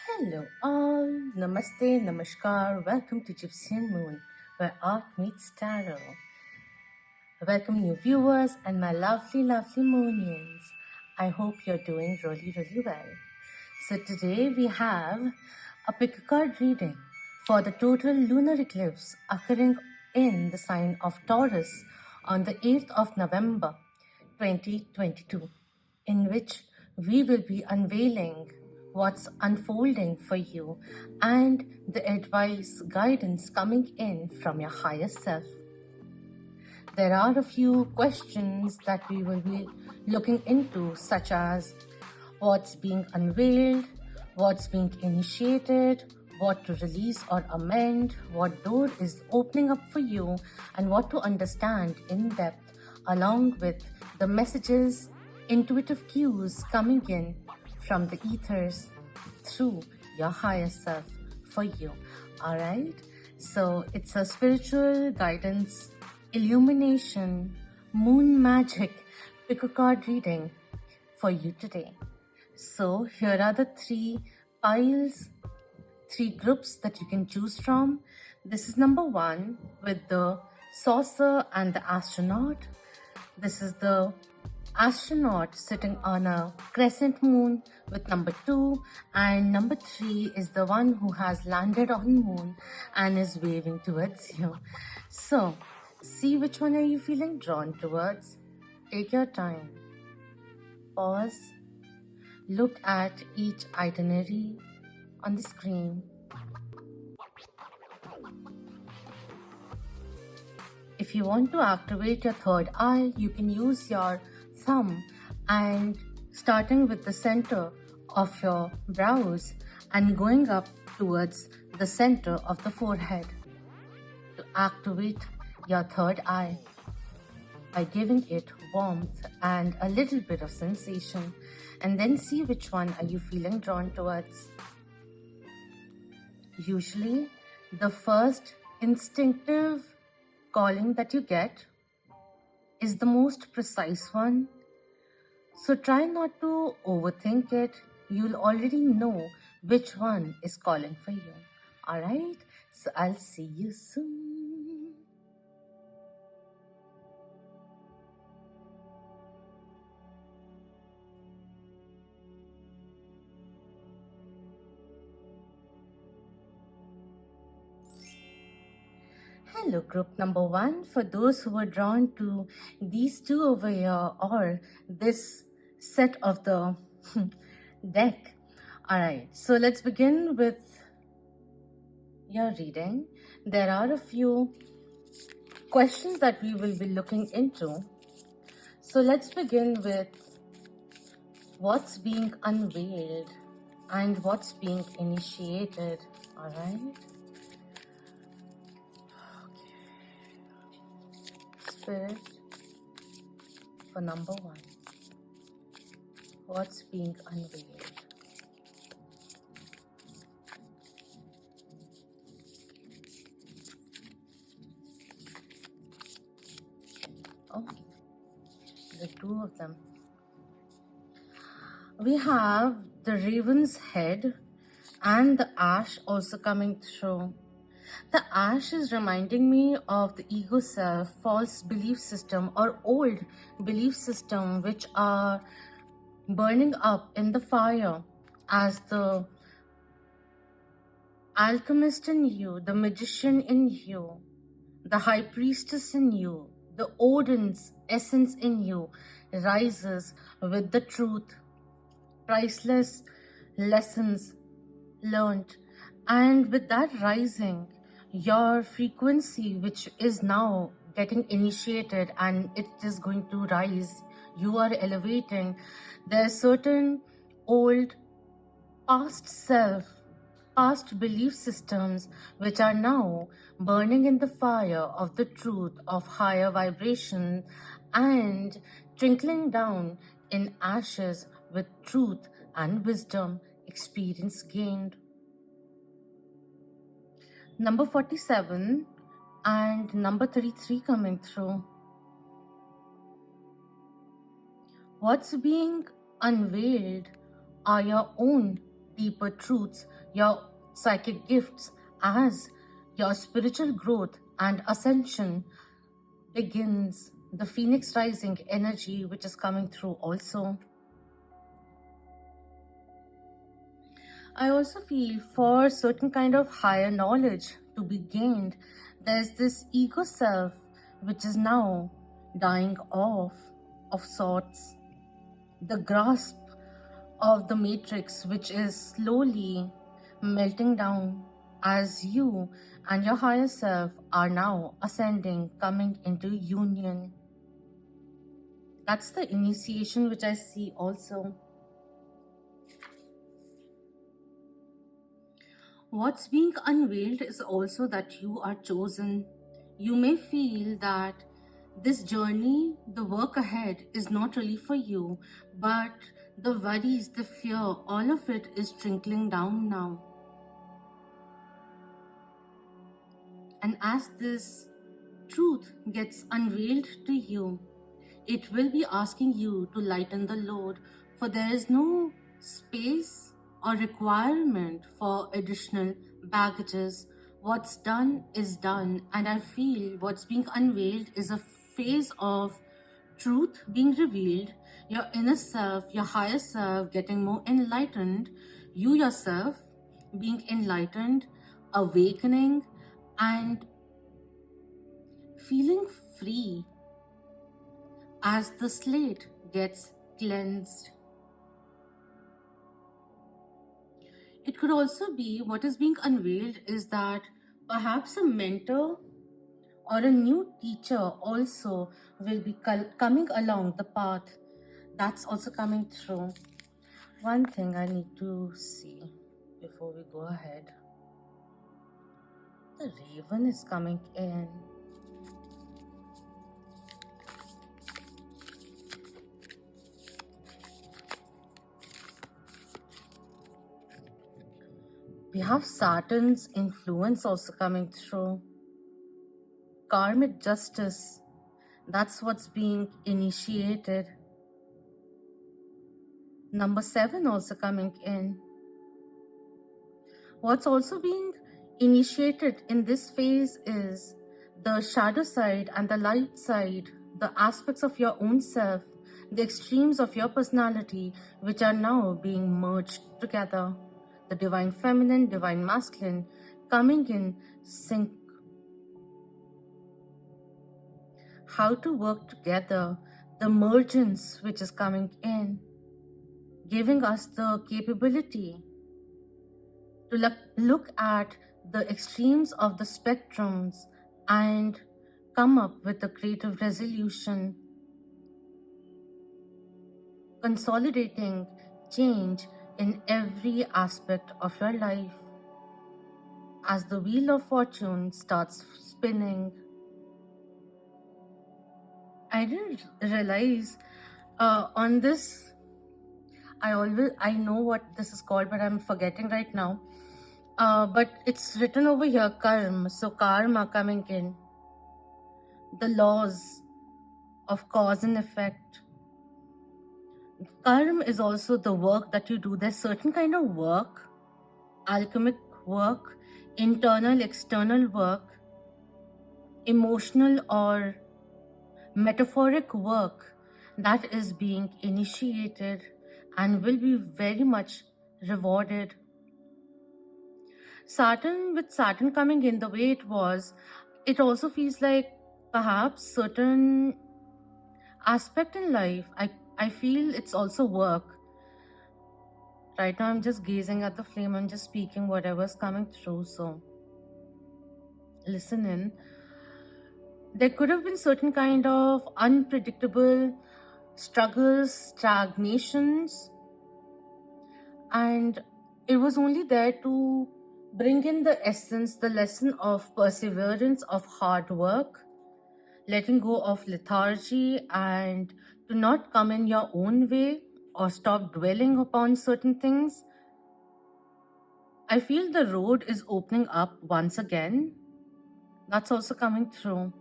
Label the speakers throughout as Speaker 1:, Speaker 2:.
Speaker 1: Hello all, Namaste, Namaskar, welcome to Gypsy Moon, where art meets tarot. Welcome new viewers and my lovely, lovely Moonians. I hope you're doing really, really well. So today we have a pick a card reading for the total lunar eclipse occurring in the sign of Taurus on the 8th of November 2022, in which we will be unveiling what's unfolding for you and the advice, guidance coming in from your higher self. There are a few questions that we will be looking into, such as what's being unveiled, what's being initiated, what to release or amend, what door is opening up for you, and what to understand in depth, along with the messages, intuitive cues coming in from the ethers through your higher self for you. All right, so it's a spiritual guidance, illumination, moon magic pick a card reading for you today. So here are the three piles, three groups that you can choose from. This is number one with the saucer and the astronaut. This is the astronaut sitting on a crescent moon with number two, and number three is the one who has landed on moon and is waving towards you. So see which one are you feeling drawn towards. Take your time, pause, look at each itinerary on the screen. If you want to activate your third eye, you can use your thumb and starting with the center of your brows and going up towards the center of the forehead to activate your third eye by giving it warmth and a little bit of sensation, and then see which one are you feeling drawn towards. Usually the first instinctive calling that you get is the most precise one, so try not to overthink it. You'll already know which one is calling for you. All right, so I'll see you soon. Hello, group number one. For those who are drawn to these two over here or this set of the deck. All right, so let's begin with your reading. There are a few questions that we will be looking into. So let's begin with what's being unveiled and what's being initiated. All right. Spirit for number one, what's being unveiled? Oh, the two of them. We have the raven's head and the ash also coming through. The ash is reminding me of the ego self, false belief system or old belief system which are burning up in the fire as the alchemist in you, the magician in you, the high priestess in you, the Odin's essence in you rises with the truth, priceless lessons learned, and with that rising, your frequency, which is now getting initiated and it is going to rise, you are elevating. There are certain old past self, past belief systems which are now burning in the fire of the truth of higher vibration and trickling down in ashes with truth and wisdom experience gained. Number 47 and number 33 coming through. What's being unveiled are your own deeper truths, your psychic gifts, as your spiritual growth and ascension begins. The phoenix rising energy which is coming through also. I also feel for certain kind of higher knowledge to be gained, there's this ego self which is now dying off of sorts. The grasp of the matrix which is slowly melting down as you and your higher self are now ascending, coming into union. That's the initiation which I see also. What's being unveiled is also that you are chosen. You may feel that this journey, the work ahead, is not really for you, but the worries, the fear, all of it is trickling down now. And as this truth gets unveiled to you, it will be asking you to lighten the load, for there is no space or requirement for additional baggages. What's done is done, and I feel what's being unveiled is a phase of truth being revealed, your inner self, your higher self getting more enlightened, you yourself being enlightened, awakening, and feeling free as the slate gets cleansed. It could also be what is being unveiled is that perhaps a mentor or a new teacher also will be coming along the path. That's also coming through. One thing I need to see before we go ahead. The raven is coming in. We have Saturn's influence also coming through. Karmic justice, that's what's being initiated. Number 7 also coming in. What's also being initiated in this phase is the shadow side and the light side, the aspects of your own self, the extremes of your personality, which are now being merged together. The divine feminine, divine masculine, coming in sync. How to work together, the emergence which is coming in, giving us the capability to look at the extremes of the spectrums and come up with a creative resolution, consolidating change in every aspect of your life as the wheel of fortune starts spinning. I didn't realize on this, I know what this is called, but I'm forgetting right now. But it's written over here, karma. So karma coming in, the laws of cause and effect. Karma is also the work that you do. There's certain kind of work, alchemic work, internal, external work, emotional or metaphoric work that is being initiated and will be very much rewarded. Saturn, with Saturn coming in the way it was, it also feels like perhaps certain aspect in life, I feel it's also work. Right now I'm just gazing at the flame, I'm just speaking whatever's coming through, so listen in. There could have been certain kind of unpredictable struggles, stagnations, and it was only there to bring in the essence, the lesson of perseverance, of hard work, letting go of lethargy, and to not come in your own way or stop dwelling upon certain things. I feel the road is opening up once again. That's also coming through.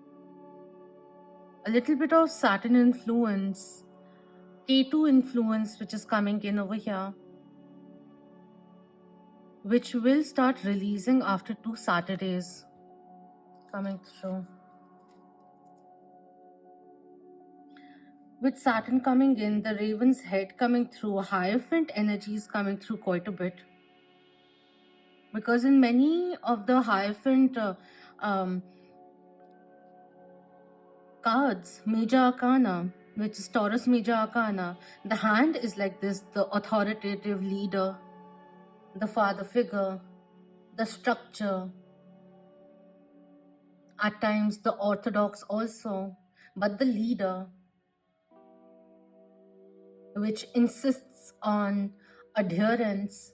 Speaker 1: A little bit of Saturn influence, K2 influence, which is coming in over here. which will start releasing after 2 Saturdays coming through. With Saturn coming in, the raven's head coming through, Hierophant energies coming through quite a bit. Because in many of the Hierophant cards, Major Arcana, which is Taurus Major Arcana, the hand is like this, the authoritative leader, the father figure, the structure, at times the orthodox also, but the leader, which insists on adherence,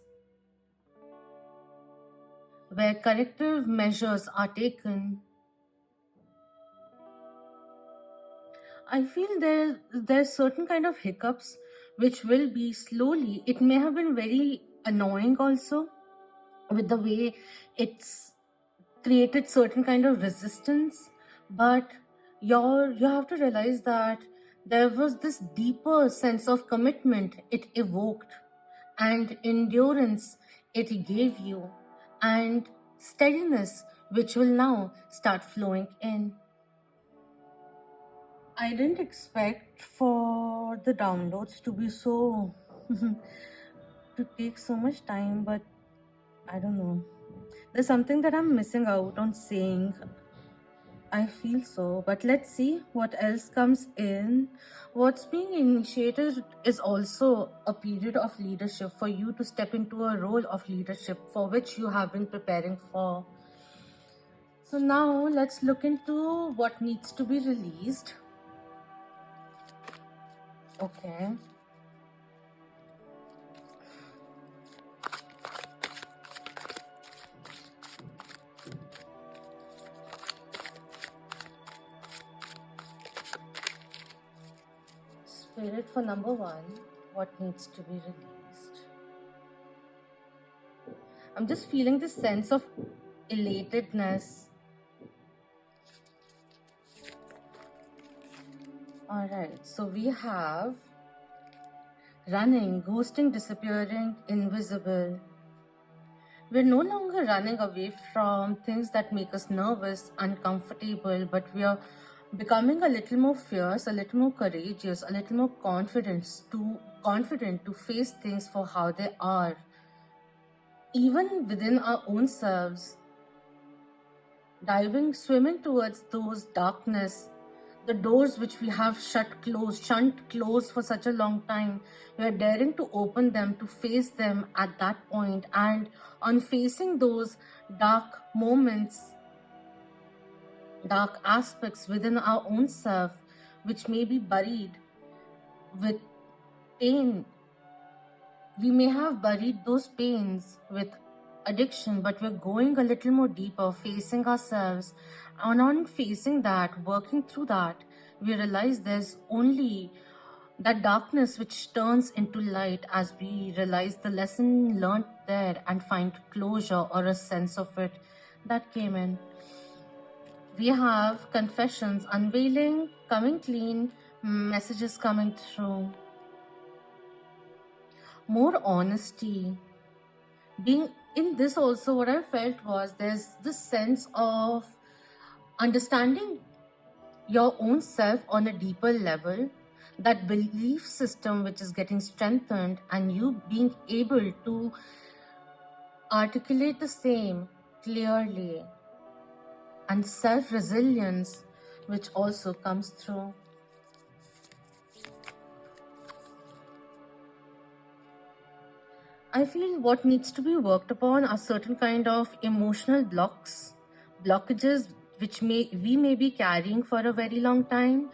Speaker 1: where corrective measures are taken. I feel there's certain kind of hiccups which will be slowly. It may have been very annoying also with the way it's created certain kind of resistance, but you have to realize that there was this deeper sense of commitment it evoked, and endurance it gave you, and steadiness which will now start flowing in. I didn't expect for the downloads to be so to take so much time, but I don't know. There's something that I'm missing out on saying. I feel so, but let's see what else comes in. What's being initiated is also a period of leadership for you to step into a role of leadership for which you have been preparing for. So now let's look into what needs to be released. Okay. Spirit for number 1, what needs to be released? I'm just feeling this sense of elatedness. Alright, so we have running, ghosting, disappearing, invisible. We're no longer running away from things that make us nervous, uncomfortable, but we are becoming a little more fierce, a little more courageous, a little more confident to face things for how they are, even within our own selves. Swimming towards those darkness, the doors which we have shunned closed for such a long time. We are daring to open them, to face them at that point, and on facing those dark moments, dark aspects within our own self, which may be buried with pain. We may have buried those pains with addiction, but we're going a little more deeper, facing ourselves. And on facing that, working through that, we realize there's only that darkness which turns into light as we realize the lesson learned there and find closure or a sense of it that came in. We have confessions, unveiling, coming clean, messages coming through. More honesty. Being in this also, what I felt was there's this sense of understanding your own self on a deeper level, that belief system which is getting strengthened, and you being able to articulate the same clearly, and self-resilience which also comes through. I feel what needs to be worked upon are certain kind of emotional blockages which we may be carrying for a very long time,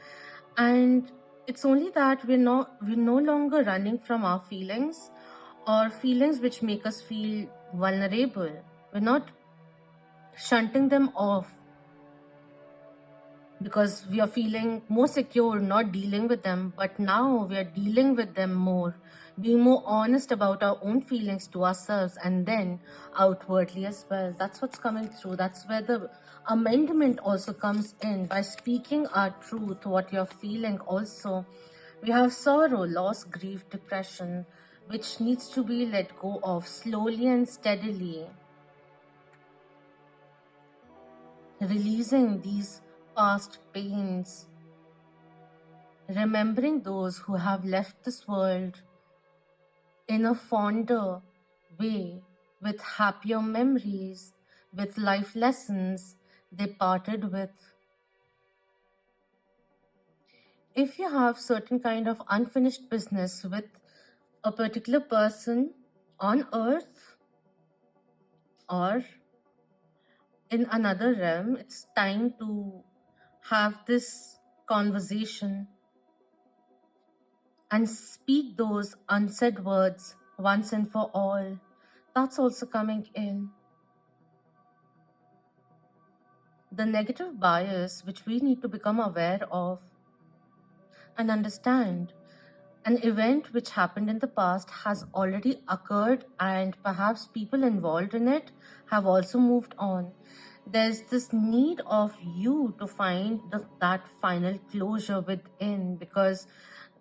Speaker 1: and it's only that we're no longer running from our feelings or feelings which make us feel vulnerable. We're not shunting them off because we are feeling more secure not dealing with them, but now we are dealing with them more, being more honest about our own feelings to ourselves and then outwardly as well. That's what's coming through. That's where the amendment also comes in, by speaking our truth, what you're feeling also. We have sorrow, loss, grief, depression, which needs to be let go of slowly and steadily, releasing these past pains, remembering those who have left this world in a fonder way, with happier memories, with life lessons they parted with. If you have certain kind of unfinished business with a particular person on earth or in another realm, it's time to have this conversation and speak those unsaid words once and for all. That's also coming in. The negative bias which we need to become aware of and understand. An event which happened in the past has already occurred, and perhaps people involved in it have also moved on. There's this need of you to find that final closure within, because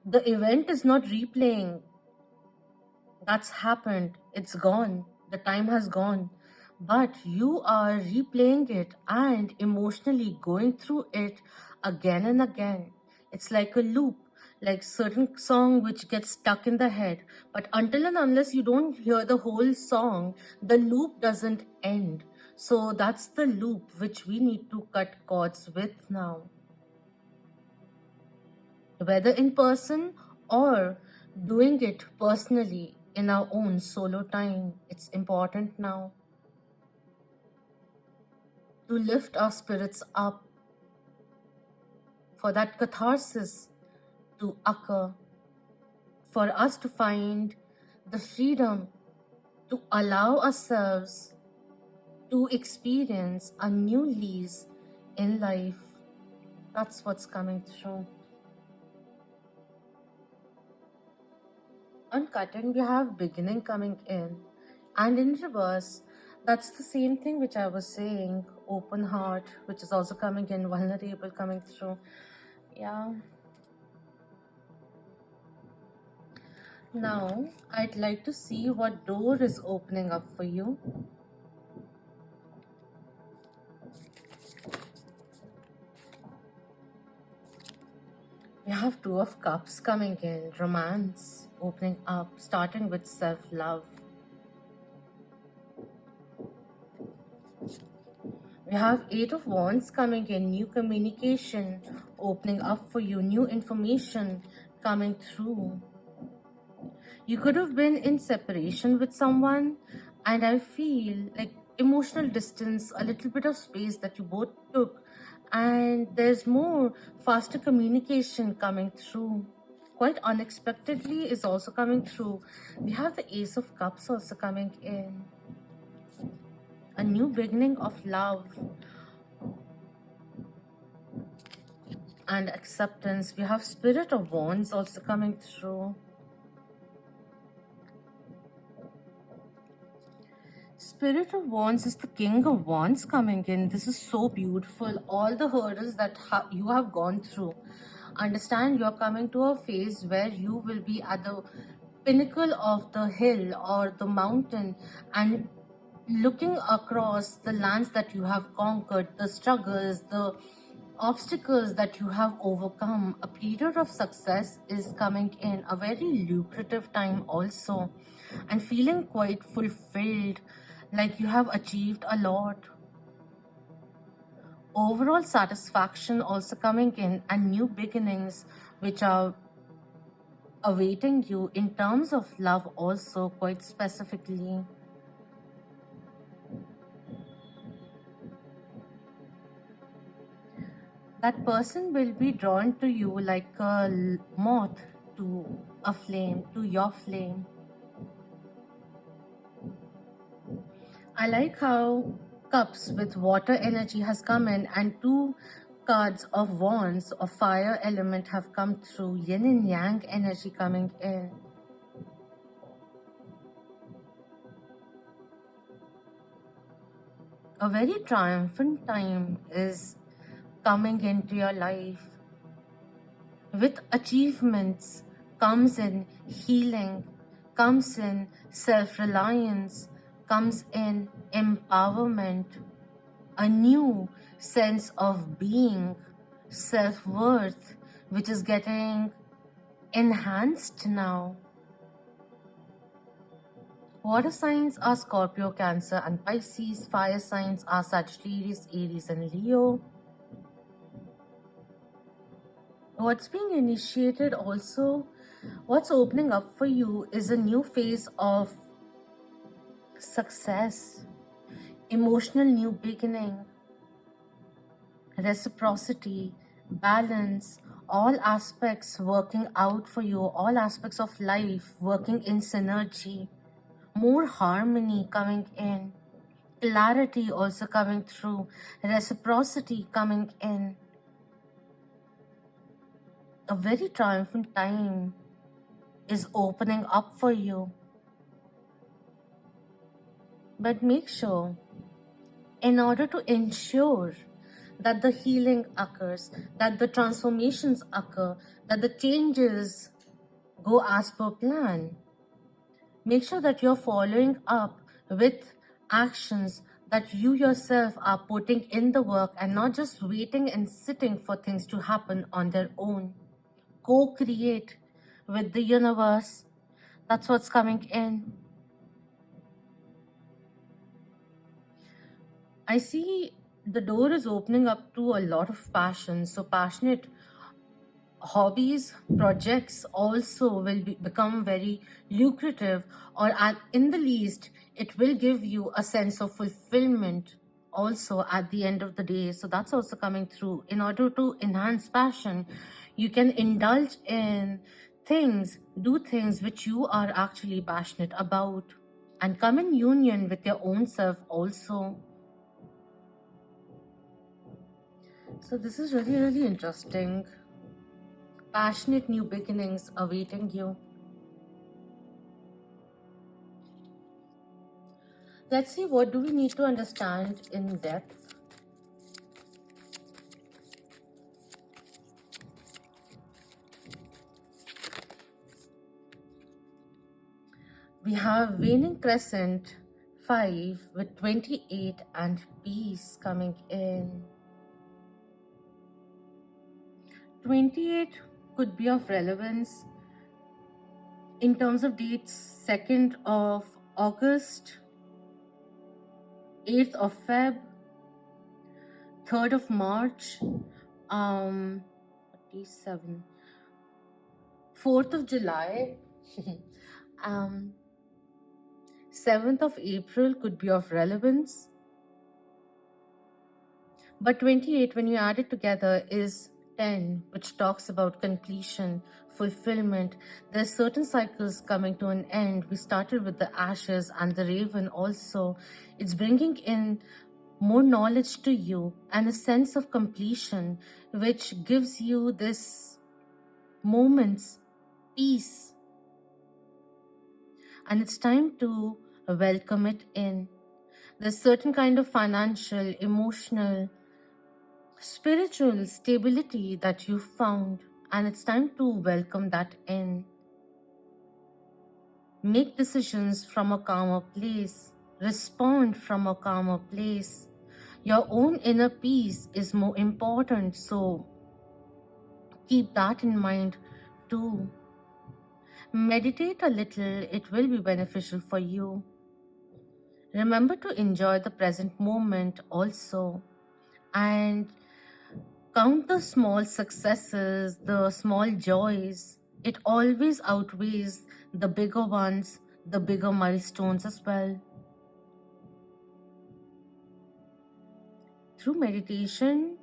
Speaker 1: the event is not replaying. That's happened. It's gone. The time has gone. But you are replaying it and emotionally going through it again and again. It's like a loop, like certain song which gets stuck in the head. But until and unless you don't hear the whole song, the loop doesn't end. So that's the loop which we need to cut cords with now. Whether in person or doing it personally in our own solo time, it's important now to lift our spirits up, for that catharsis to occur, for us to find the freedom to allow ourselves to experience a new lease in life. That's what's coming through. On cutting, we have beginning coming in, and in reverse, that's the same thing which I was saying, open heart, which is also coming in, vulnerable coming through. Yeah. Now, I'd like to see what door is opening up for you. We have Two of Cups coming in, romance, opening up, starting with self-love. We have Eight of Wands coming in, new communication, opening up for you, new information coming through. You could have been in separation with someone, and I feel like emotional distance, a little bit of space that you both took, and there's more faster communication coming through. Quite unexpectedly is also coming through. We have the Ace of Cups also coming in. A new beginning of love and acceptance. We have Spirit of Wands also coming through. Spirit of Wands is the King of Wands coming in. This is so beautiful. All the hurdles that you have gone through. Understand, you're coming to a phase where you will be at the pinnacle of the hill or the mountain and looking across the lands that you have conquered, the struggles, the obstacles that you have overcome. A period of success is coming in, a very lucrative time also, and feeling quite fulfilled, like you have achieved a lot. Overall satisfaction also coming in, and new beginnings which are awaiting you in terms of love also, quite specifically. That person will be drawn to you like a moth to a flame, to your flame. I like how Cups with water energy has come in, and two cards of Wands of fire element have come through, yin and yang energy coming in. A very triumphant time is coming into your life. With achievements comes in healing, comes in self-reliance, comes in empowerment, a new sense of being, self-worth, which is getting enhanced now. Water signs are Scorpio, Cancer, and Pisces. Fire signs are Sagittarius, Aries, and Leo. What's being initiated also, what's opening up for you is a new phase of success, emotional new beginning, reciprocity, balance, all aspects working out for you, all aspects of life working in synergy, more harmony coming in, clarity also coming through, reciprocity coming in. A very triumphant time is opening up for you. But make sure, in order to ensure that the healing occurs, that the transformations occur, that the changes go as per plan, make sure that you're following up with actions that you yourself are putting in the work and not just waiting and sitting for things to happen on their own. Co-create with the universe. That's what's coming in. I see the door is opening up to a lot of passion. So passionate hobbies, projects also will become very lucrative, or in the least, it will give you a sense of fulfillment also at the end of the day. So that's also coming through. In order to enhance passion, you can indulge in things, do things which you are actually passionate about, and come in union with your own self also. So this is really, really interesting. Passionate new beginnings awaiting you. Let's see, what do we need to understand in depth? We have waning crescent 5 with 28 and peace coming in. 28 could be of relevance in terms of dates: 2nd of August, 8th of Feb, 3rd of March, 47, 4th of July, 7th of April could be of relevance. But 28, when you add it together, is 10, which talks about completion, fulfillment. There's certain cycles coming to an end. We started with the ashes and the raven also. It's bringing in more knowledge to you and a sense of completion, which gives you this moment's peace. And it's time to welcome it in. There's certain kind of financial, emotional, spiritual stability that you found, and it's time to welcome that in. Make decisions from a calmer place. Respond from a calmer place. Your own inner peace is more important, so keep that in mind too. Meditate a little, it will be beneficial for you. Remember to enjoy the present moment also, and count the small successes, the small joys. It always outweighs the bigger ones, the bigger milestones as well. Through meditation,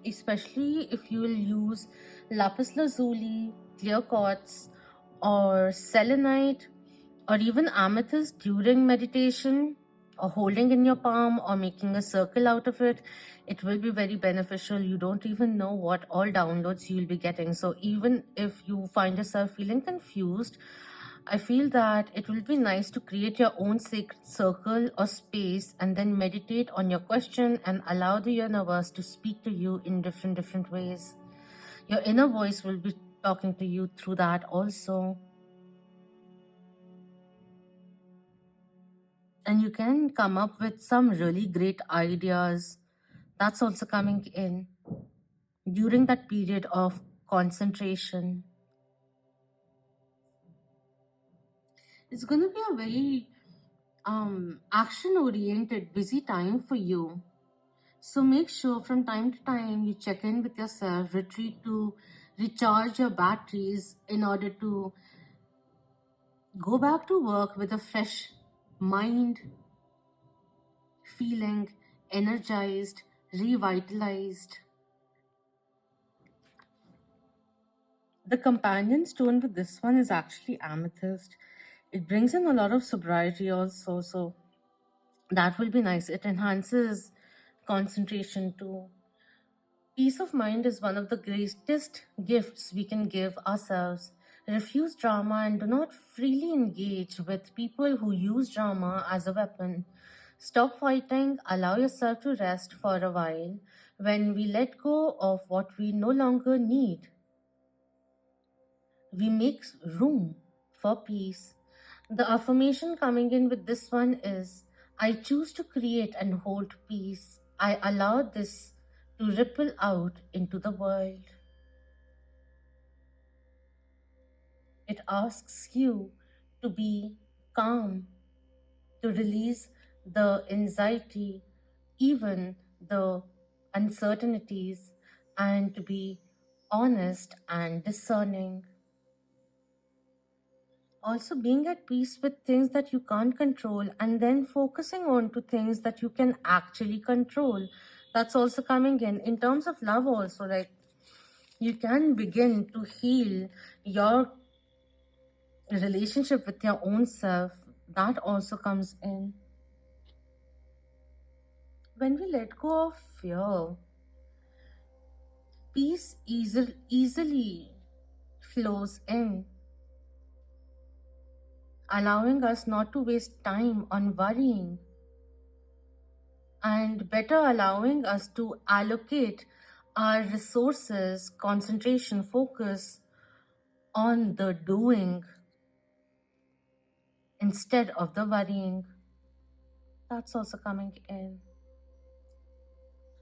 Speaker 1: especially if you will use lapis lazuli, clear quartz, or selenite, or even amethyst during meditation, or holding in your palm or making a circle out of it, it will be very beneficial. You don't even know what all downloads you'll be getting. So even if you find yourself feeling confused, I feel that it will be nice to create your own sacred circle or space and then meditate on your question and allow the universe to speak to you in different ways. Your inner voice will be talking to you through that also. And you can come up with some really great ideas. That's also coming in during that period of concentration. It's going to be a very action oriented busy time for you. So make sure from time to time you check in with yourself, retreat to recharge your batteries in order to go back to work with a fresh mind, feeling energized, revitalized. The companion stone with this one is actually amethyst. It brings in a lot of sobriety also, so that will be nice. It enhances concentration too. Peace of mind is one of the greatest gifts we can give ourselves. Refuse drama and do not freely engage with people who use drama as a weapon. Stop fighting, allow yourself to rest for a while. When we let go of what we no longer need, we make room for peace. The affirmation coming in with this one is I choose to create and hold peace. I allow this to ripple out into the world. It asks you to be calm, to release the anxiety, even the uncertainties, and to be honest and discerning. Also being at peace with things that you can't control and then focusing on to things that you can actually control. That's also coming in terms of love also, like you can begin to heal your relationship with your own self. That also comes in. When we let go of fear, peace easily flows in, allowing us not to waste time on worrying and better allowing us to allocate our resources, concentration, focus on the doing instead of the worrying. That's also coming in.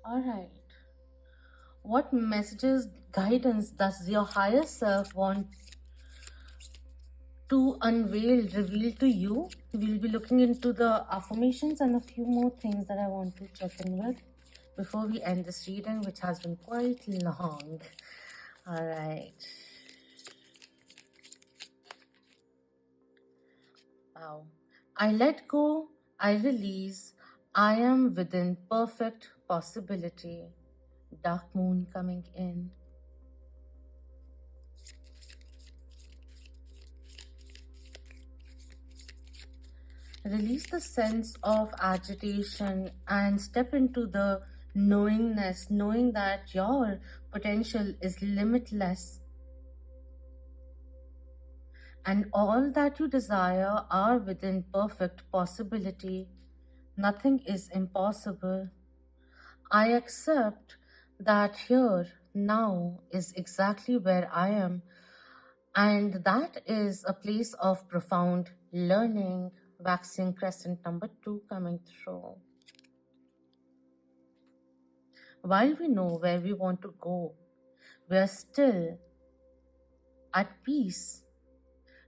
Speaker 1: All right. What messages, guidance does your higher self want to unveil, reveal to you? We'll be looking into the affirmations and a few more things that I want to check in with before we end this reading, which has been quite long. All right. Wow. I let go, I release, I am within perfect possibility. Dark moon coming in. Release the sense of agitation and step into the knowingness, knowing that your potential is limitless and all that you desire are within perfect possibility. Nothing is impossible. I accept that here, now, is exactly where I am, and that is a place of profound learning. Waxing crescent number 2 coming through. While we know where we want to go, we are still at peace,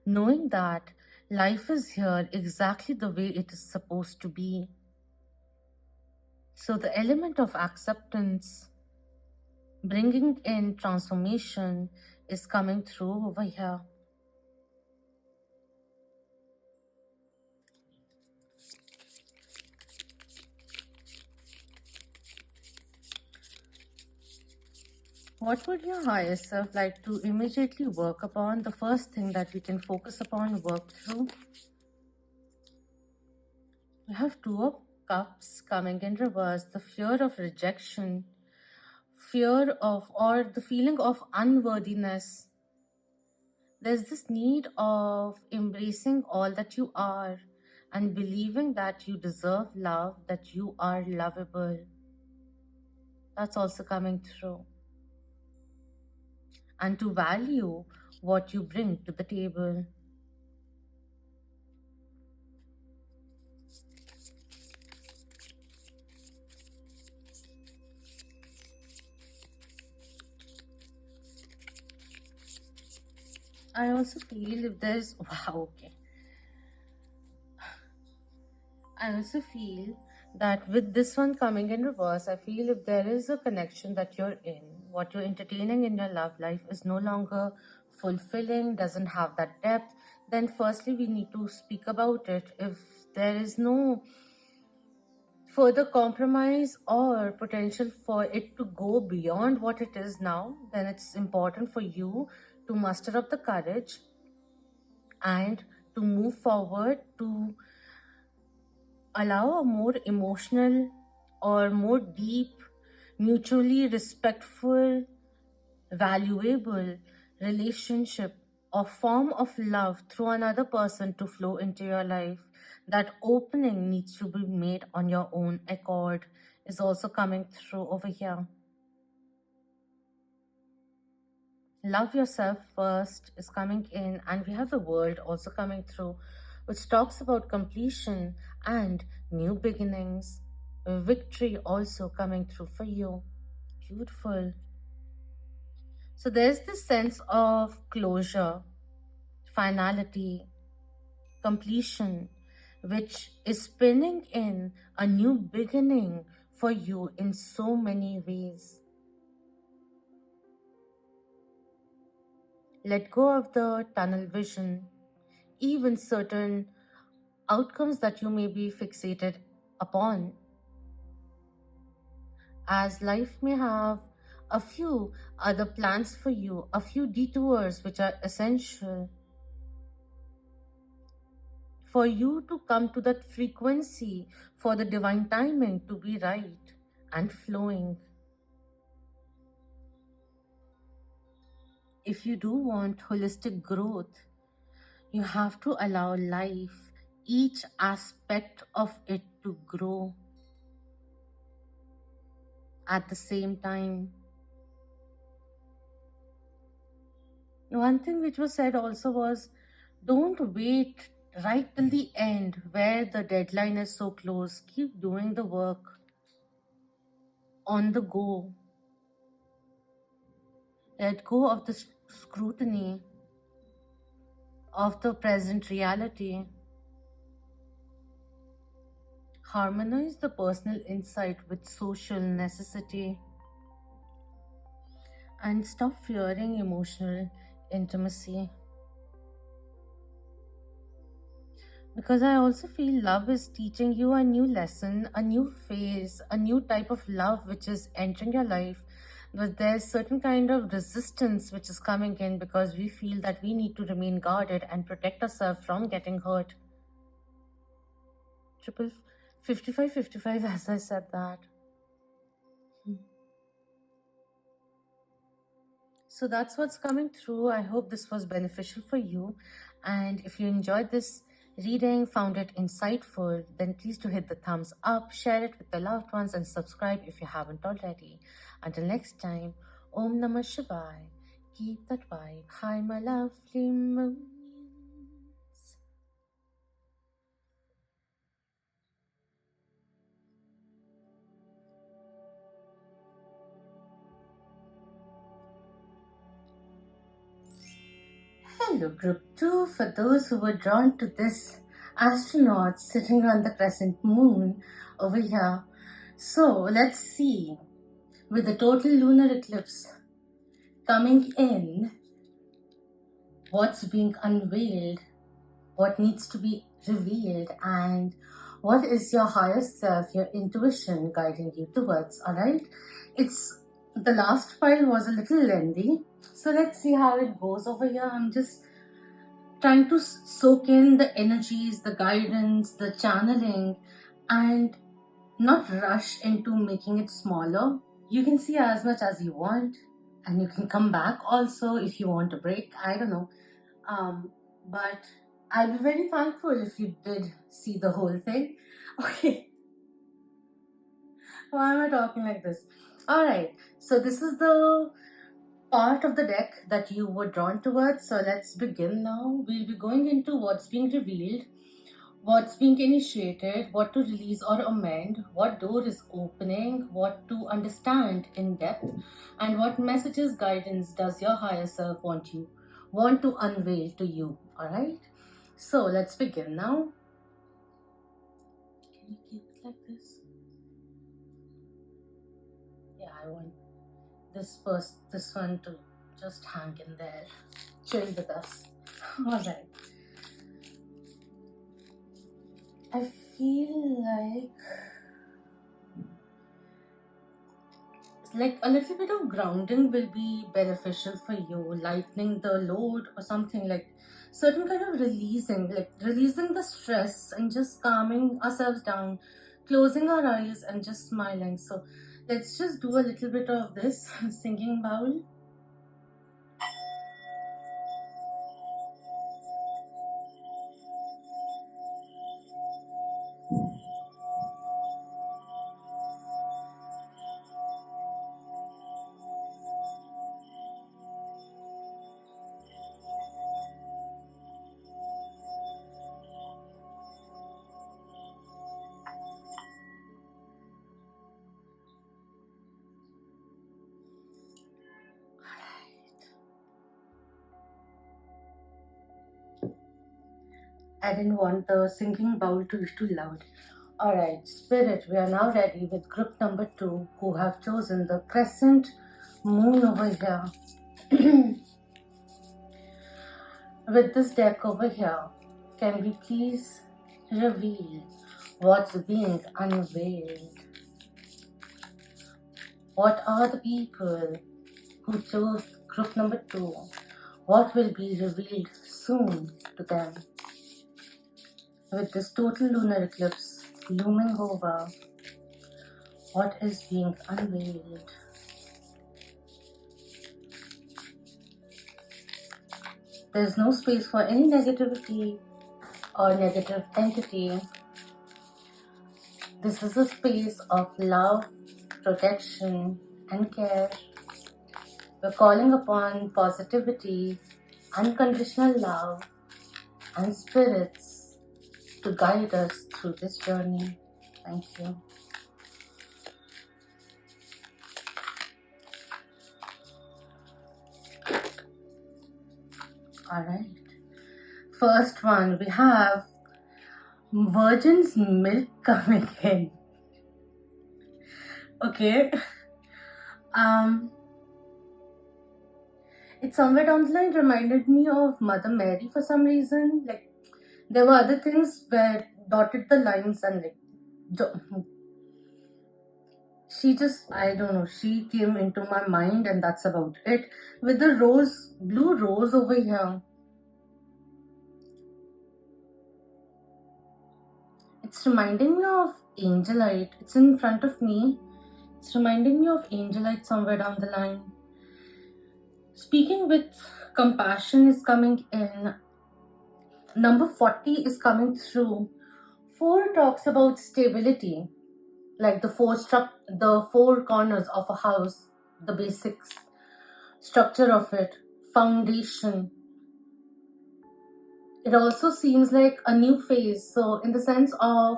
Speaker 1: knowing that life is here exactly the way it is supposed to be. So the element of acceptance, bringing in transformation, is coming through over here. What would your higher self like to immediately work upon? The first thing that we can focus upon, work through. We have Two of Cups coming in reverse, the fear of rejection, fear of, or the feeling of unworthiness. There's this need of embracing all that you are and believing that you deserve love, that you are lovable. That's also coming through. And to value what you bring to the table. I also feel if there's wow, okay. I also feel that with this one coming in reverse, I feel if there is a connection that you're in, what you're entertaining in your love life is no longer fulfilling, doesn't have that depth, then firstly we need to speak about it. If there is no further compromise or potential for it to go beyond what it is now, then it's important for you to muster up the courage and to move forward, to allow a more emotional or more deep, mutually respectful, valuable relationship or form of love through another person to flow into your life. That opening needs to be made on your own accord, is also coming through over here. Love yourself first is coming in, and we have the world also coming through, which talks about completion and new beginnings. Victory also coming through for you. Beautiful. So there's this sense of closure, finality, completion, which is spinning in a new beginning for you in so many ways. Let go of the tunnel vision, even certain outcomes that you may be fixated upon, as life may have a few other plans for you, a few detours which are essential for you to come to that frequency, for the divine timing to be right and flowing. If you do want holistic growth, you have to allow life, each aspect of it, to grow at the same time. One thing which was said also was, don't wait right till the end where the deadline is so close. Keep doing the work on the go. Let go of the scrutiny of the present reality. Harmonize the personal insight with social necessity. And stop fearing emotional intimacy. Because I also feel love is teaching you a new lesson, a new phase, a new type of love which is entering your life. But there's certain kind of resistance which is coming in because we feel that we need to remain guarded and protect ourselves from getting hurt. Triple 55 as I said that. So that's what's coming through. I hope this was beneficial for you. And if you enjoyed this reading, found it insightful, then please do hit the thumbs up, share it with the loved ones, and subscribe if you haven't already. Until next time, Om Namah Shivaya. Keep that vibe. Hi, my lovely moon. Hello, Group 2. For those who were drawn to this astronaut sitting on the crescent moon over here. So, let's see. With the total lunar eclipse coming in, what's being unveiled, what needs to be revealed, and what is your higher self, your intuition guiding you towards, alright? The last file was a little lengthy, so let's see how it goes over here. I'm just trying to soak in the energies, the guidance, the channeling, and not rush into making it smaller. You can see as much as you want, and you can come back also if you want a break. I don't know. But I'll be very thankful if you did see the whole thing. Okay. Why am I talking like this? Alright, so this is the part of the deck that you were drawn towards. So let's begin now. We'll be going into what's being revealed, what's being initiated, what to release or amend, what door is opening, what to understand in depth, and what messages, guidance does your higher self want you want to unveil to you. All right, so let's begin now. Can you keep it like this? Yeah, I want this one to just hang in there, chill with us. All right. I feel like a little bit of grounding will be beneficial for you, lightening the load or something, like certain kind of releasing the stress and just calming ourselves down, closing our eyes and just smiling. So let's just do a little bit of this singing bowl. I didn't want the singing bowl to be too loud. Alright, Spirit, we are now ready with group number 2 who have chosen the crescent moon over here. With this deck over here, can we please reveal what's being unveiled? What are the people who chose group number 2? What will be revealed soon to them? With this total lunar eclipse looming over, what is being unveiled? There's no space for any negativity or negative entity. This is a space of love, protection, and care. We're calling upon positivity, unconditional love, and spirits to guide us through this journey. Thank you. Alright. First one, we have Virgin's milk coming in. Okay. It somewhere down the line reminded me of Mother Mary for some reason. Like, there were other things where dotted the lines and she just, I don't know, she came into my mind and that's about it. With the rose, blue rose over here. It's reminding me of angelite. It's in front of me. It's reminding me of angelite somewhere down the line. Speaking with compassion is coming in. Number 40 is coming through. 4 talks about stability, like the four corners of a house, the basics, structure of it, foundation. It also seems like a new phase. So in the sense of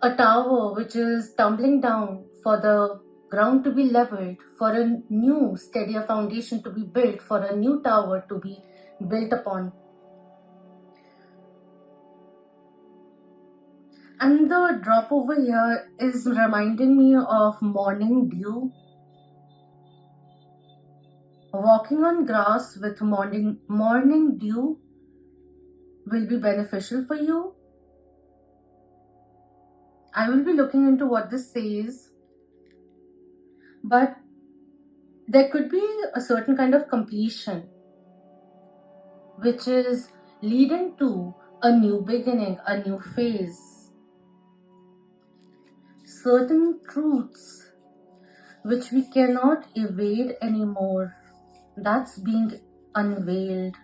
Speaker 1: a tower which is tumbling down, for the ground to be leveled, for a new steadier foundation to be built, for a new tower to be built upon. And the drop over here is reminding me of morning dew. Walking on grass with morning dew will be beneficial for you. I will be looking into what this says, but there could be a certain kind of completion which is leading to a new beginning, a new phase. Certain truths which we cannot evade anymore, that's being unveiled.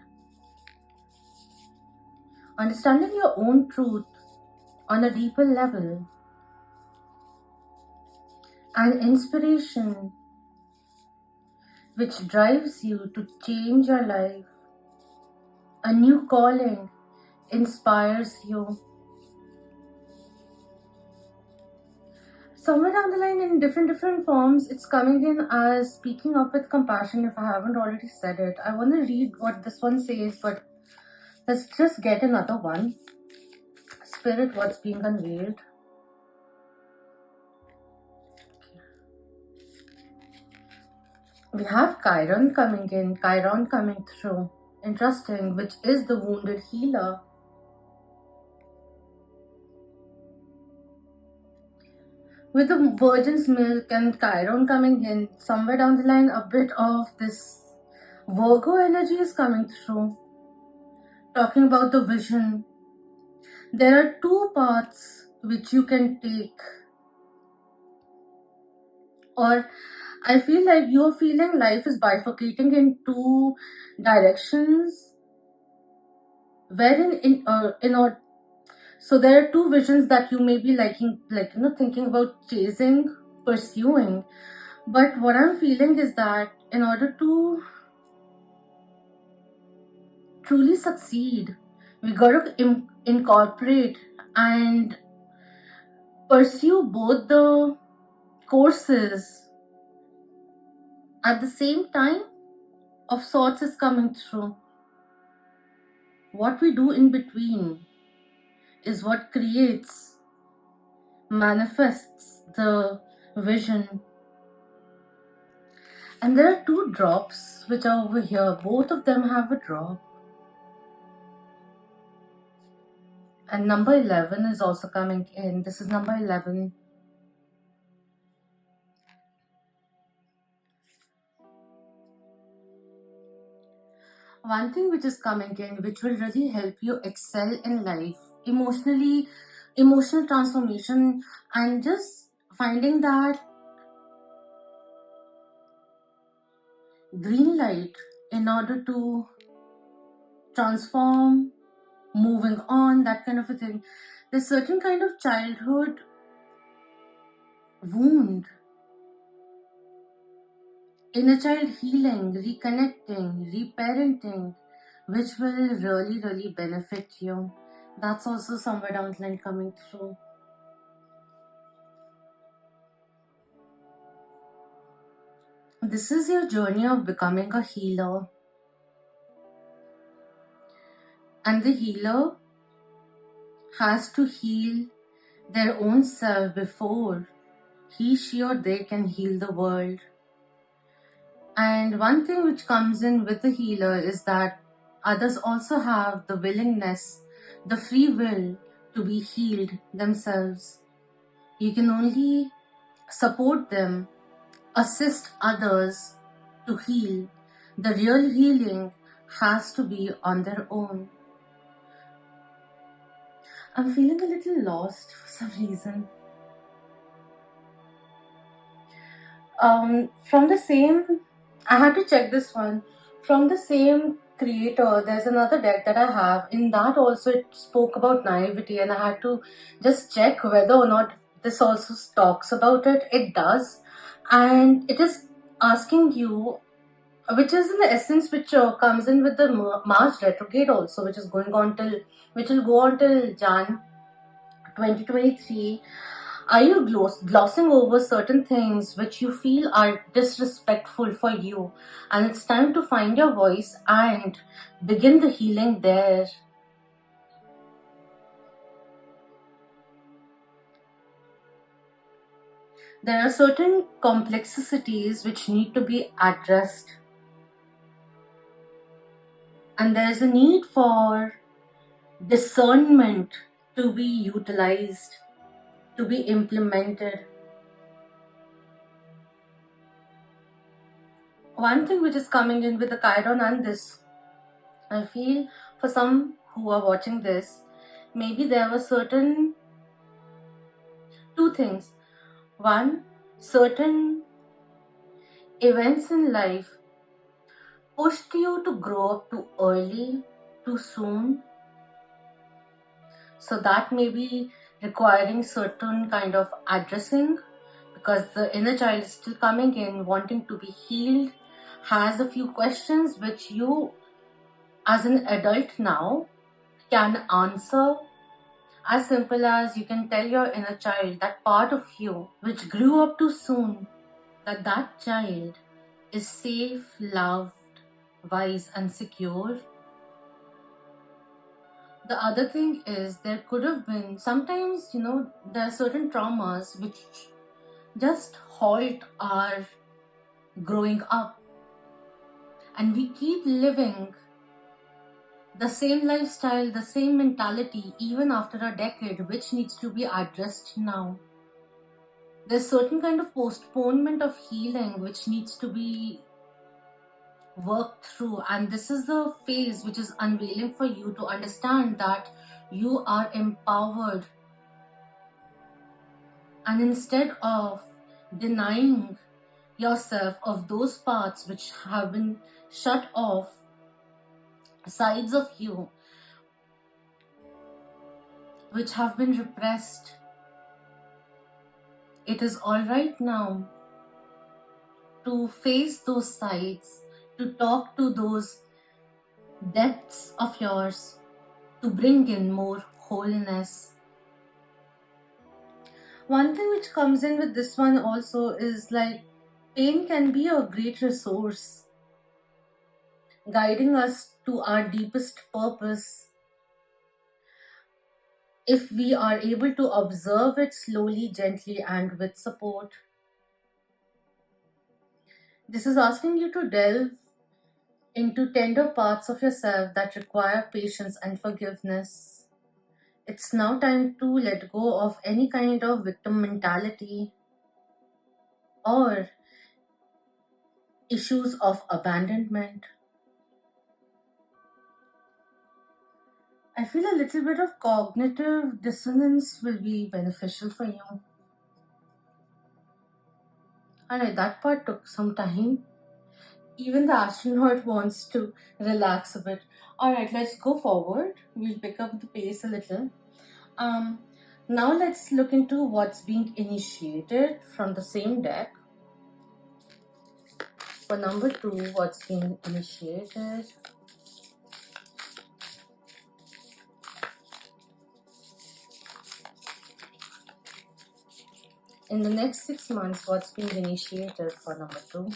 Speaker 1: Understanding your own truth on a deeper level, and inspiration which drives you to change your life. A new calling inspires you. somewhere down the line in different forms, it's coming in as speaking up with compassion. If I haven't already said it, I want to read what this one says, but let's just get another one. Spirit, what's being unveiled? We have Chiron coming in, Chiron coming through. Interesting, which is the wounded healer. With the Virgin's milk and Chiron coming in, somewhere down the line, a bit of this Virgo energy is coming through. Talking about the vision. There are two paths which you can take. Or I feel like you're feeling life is bifurcating in two directions. Wherein so there are two visions that you may be thinking about chasing, pursuing. But what I'm feeling is that in order to truly succeed, we got to incorporate and pursue both the courses at the same time. Of sorts is coming through. What we do in between is what creates, manifests the vision. And there are two drops which are over here. Both of them have a drop. And number 11 is also coming in. This is number 11. One thing which is coming in, which will really help you excel in life, emotional transformation, and just finding that green light in order to transform, moving on, that kind of a thing. There's certain kind of childhood wound, inner child healing, reconnecting, reparenting, which will really benefit you. That's also somewhere down the line coming through. This is your journey of becoming a healer. And the healer has to heal their own self before he, she or they can heal the world. And one thing which comes in with the healer is that others also have the willingness, the free will to be healed themselves. You can only support them, assist others to heal. The real healing has to be on their own. I'm feeling a little lost for some reason. From the same, I had to check this one. From the same creator, there's another deck that I have. In that also it spoke about naivety, and I had to just check whether or not this also talks about it. It does. And it is asking you, which is in the essence which comes in with the Mars retrograde also, which will go on till Jan 2023. Are you glossing over certain things which you feel are disrespectful for you? And it's time to find your voice and begin the healing there. There are certain complexities which need to be addressed. And there's a need for discernment to be utilized, to be implemented. One thing which is coming in with the Chiron and this, I feel for some who are watching this, maybe there were two things. One, certain events in life pushed you to grow up too early, too soon. So that may be requiring certain kind of addressing, because the inner child is still coming in, wanting to be healed, has a few questions which you as an adult now can answer, As simple as you can tell your inner child, that part of you which grew up too soon, that that child is safe, loved, wise and secure. The other thing is, there could have been, sometimes, there are certain traumas which just halt our growing up, and we keep living the same lifestyle, the same mentality, even after a decade, which needs to be addressed now. There's certain kind of postponement of healing which needs to be worked through, and this is the phase which is unveiling for you to understand that you are empowered, and instead of denying yourself of those parts which have been shut off, sides of you which have been repressed, it is all right now to face those sides, to talk to those depths of yours, to bring in more wholeness. One thing which comes in with this one also is like, pain can be a great resource, guiding us to our deepest purpose, if we are able to observe it slowly, gently, and with support. This is asking you to delve into tender parts of yourself that require patience and forgiveness. It's now time to let go of any kind of victim mentality or issues of abandonment. I feel a little bit of cognitive dissonance will be beneficial for you. Alright, that part took some time. Even the astronaut wants to relax a bit. Alright, let's go forward. We'll pick up the pace a little. Now let's look into what's being initiated from the same deck. For number 2, what's being initiated? In the next 6 months, what's being initiated for number 2?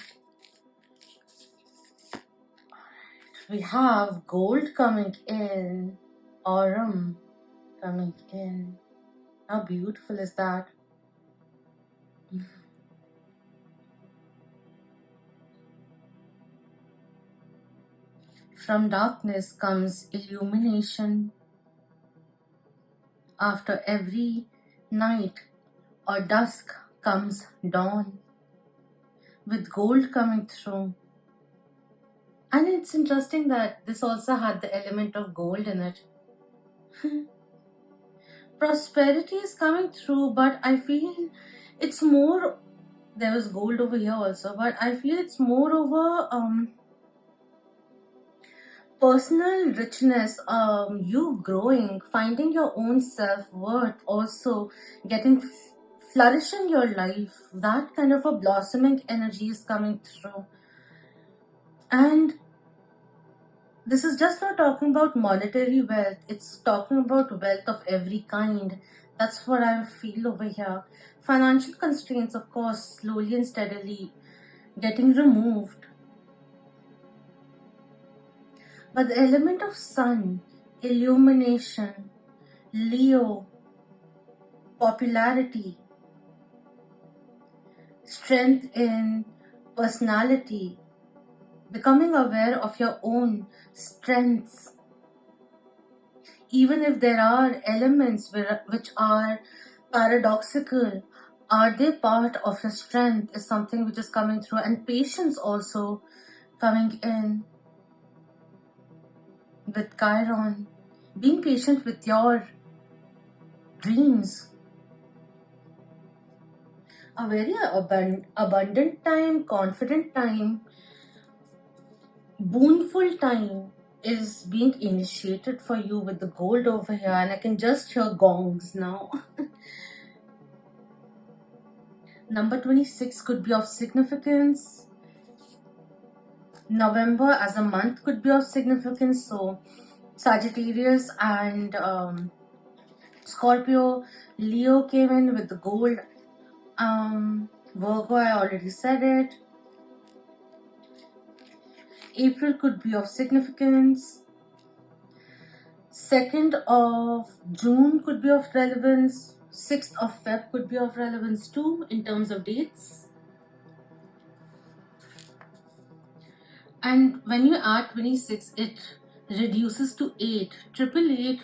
Speaker 1: We have gold coming in, autumn coming in. How beautiful is that? From darkness comes illumination. After every night or dusk comes dawn, with gold coming through. And it's interesting that this also had the element of gold in it. Prosperity is coming through, but I feel it's more, there was gold over here also, but I feel it's more over personal richness, you growing, finding your own self-worth, also getting flourishing your life. That kind of a blossoming energy is coming through. And this is just not talking about monetary wealth, it's talking about wealth of every kind. That's what I feel over here. Financial constraints, of course, slowly and steadily getting removed. But the element of sun, illumination, Leo, popularity, strength in personality, becoming aware of your own strengths, even if there are elements which are paradoxical, are they part of your strength, is something which is coming through. And patience also coming in with Chiron, being patient with your dreams. A very abundant time, confident time, boonful time is being initiated for you with the gold over here, and I can just hear gongs now. Number 26 could be of significance. November as a month could be of significance. So Sagittarius and Scorpio, Leo came in with the gold. Virgo, I already said it. April could be of significance. 2nd of June could be of relevance. 6th of Feb could be of relevance too in terms of dates. And when you add 26, it reduces to 8. 888,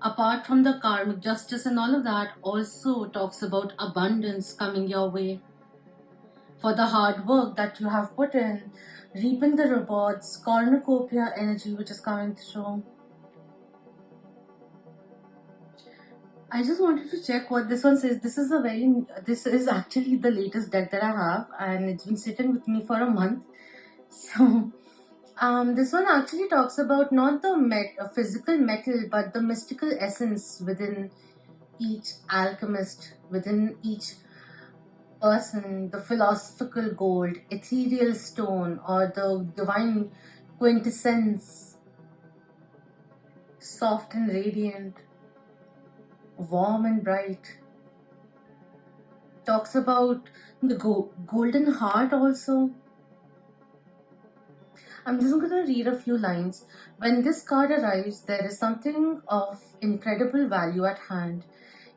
Speaker 1: apart from the karmic justice and all of that, also talks about abundance coming your way. For the hard work that you have put in, reaping the rewards, cornucopia energy which is coming through. I just wanted to check what this one says. This is actually the latest deck that I have, and it's been sitting with me for a month. So this one actually talks about not the physical metal, but the mystical essence within each alchemist, within each person, the philosophical gold, ethereal stone, or the divine quintessence, soft and radiant, warm and bright. Talks about the golden heart also. I'm just going to read a few lines. When this card arrives, there is something of incredible value at hand.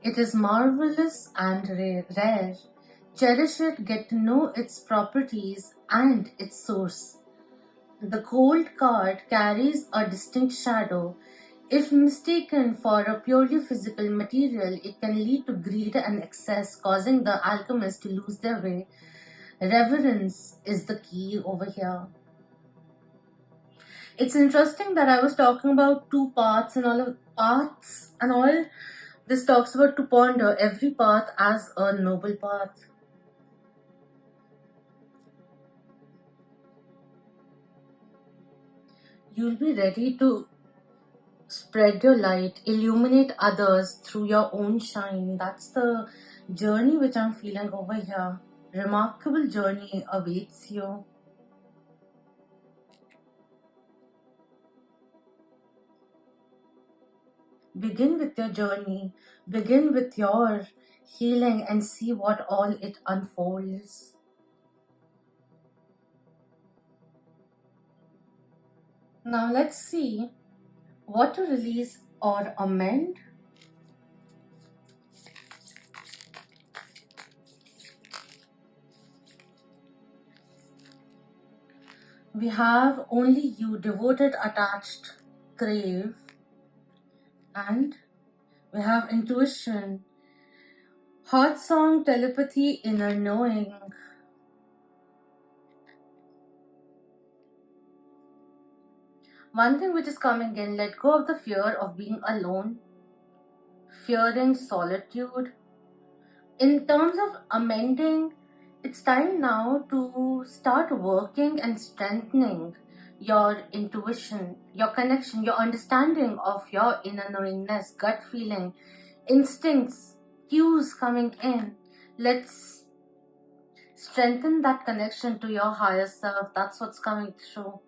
Speaker 1: It is marvelous and rare. Cherish it, get to know its properties and its source. The gold card carries a distinct shadow. If mistaken for a purely physical material, it can lead to greed and excess, causing the alchemists to lose their way. Reverence is the key over here. It's interesting that I was talking about two paths and all. This talks about to ponder every path as a noble path. You'll be ready to spread your light, illuminate others through your own shine. That's the journey which I'm feeling over here. Remarkable journey awaits you. Begin with your journey, begin with your healing and see what all it unfolds. Now let's see what to release or amend. We have only you, devoted, attached, crave, and we have intuition, heart song, telepathy, inner knowing. One thing which is coming in, let go of the fear of being alone, fearing solitude. In terms of amending, it's time now to start working and strengthening your intuition, your connection, your understanding of your inner knowingness, gut feeling, instincts, cues coming in. Let's strengthen that connection to your higher self. That's what's coming through.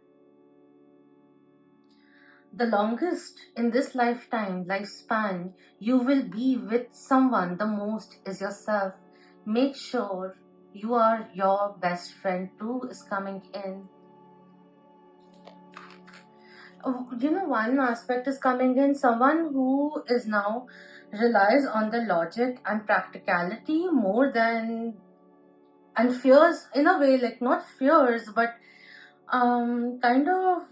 Speaker 1: The longest in this lifespan, you will be with someone the most is yourself. Make sure you are your best friend too is coming in. One aspect is coming in, someone who is now relies on the logic and practicality more than, and fears in a way, like not fears, but kind of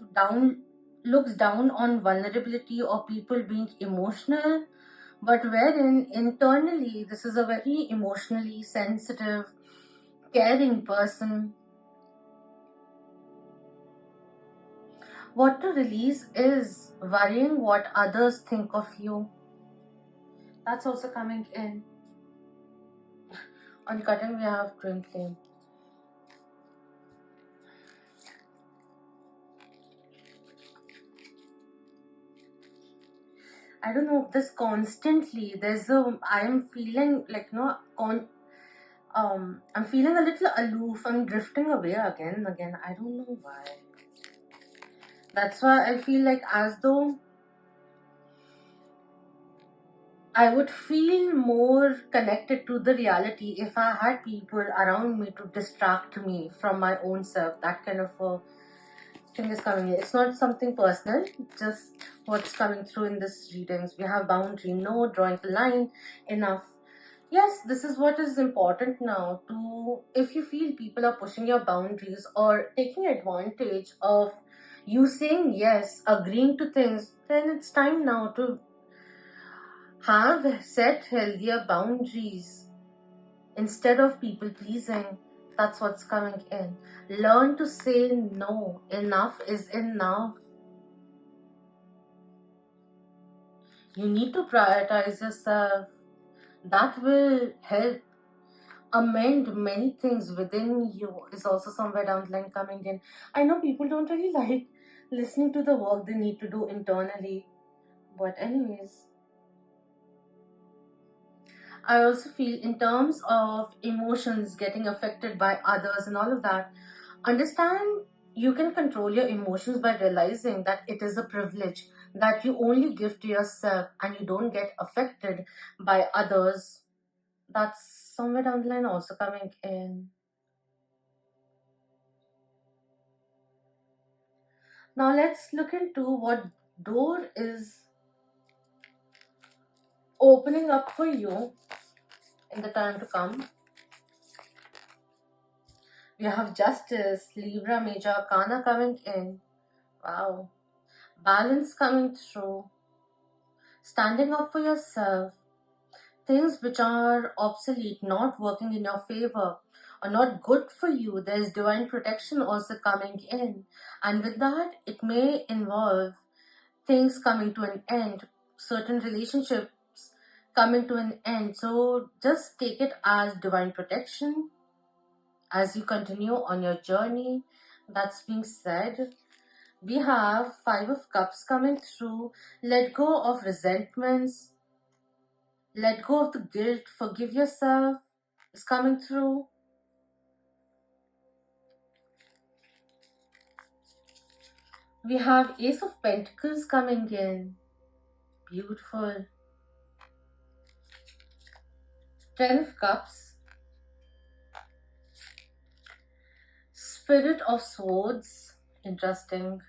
Speaker 1: looks down on vulnerability or people being emotional, but wherein internally this is a very emotionally sensitive, caring person. What to release is worrying what others think of you. That's also coming in. On cutting, we have twin flame. I don't know, this constantly, I am feeling like, I'm feeling a little aloof. I'm drifting away again. I don't know why. That's why I feel like as though I would feel more connected to the reality if I had people around me to distract me from my own self. That kind of a thing is coming in. It's not something personal, just what's coming through in this readings. We have boundary, no, drawing the line, enough. Yes, this is what is important now. To if you feel people are pushing your boundaries or taking advantage of you saying yes, agreeing to things, then it's time now to have set healthier boundaries instead of people pleasing. That's what's coming in. Learn to say no. Enough is enough. You need to prioritize yourself. That will help amend many things within you, is also somewhere down the line coming in. I know people don't really like listening to the work they need to do internally. But anyways, I also feel in terms of emotions getting affected by others and all of that, understand you can control your emotions by realizing that it is a privilege that you only give to yourself and you don't get affected by others. That's somewhere down the line also coming in. Now let's look into what door is opening up for you in the time to come. We have Justice, Libra Major Arcana coming in. Wow. Balance coming through. Standing up for yourself. Things which are obsolete, not working in your favor, or not good for you. There's divine protection also coming in. And with that, it may involve things coming to an end, certain relationships coming to an end. So just take it as divine protection as you continue on your journey. That's being said, we have Five of Cups coming through. Let go of resentments, let go of the guilt, forgive yourself is coming through. We have Ace of Pentacles coming in. Beautiful. Ten of Cups. Spirit of Swords. Interesting.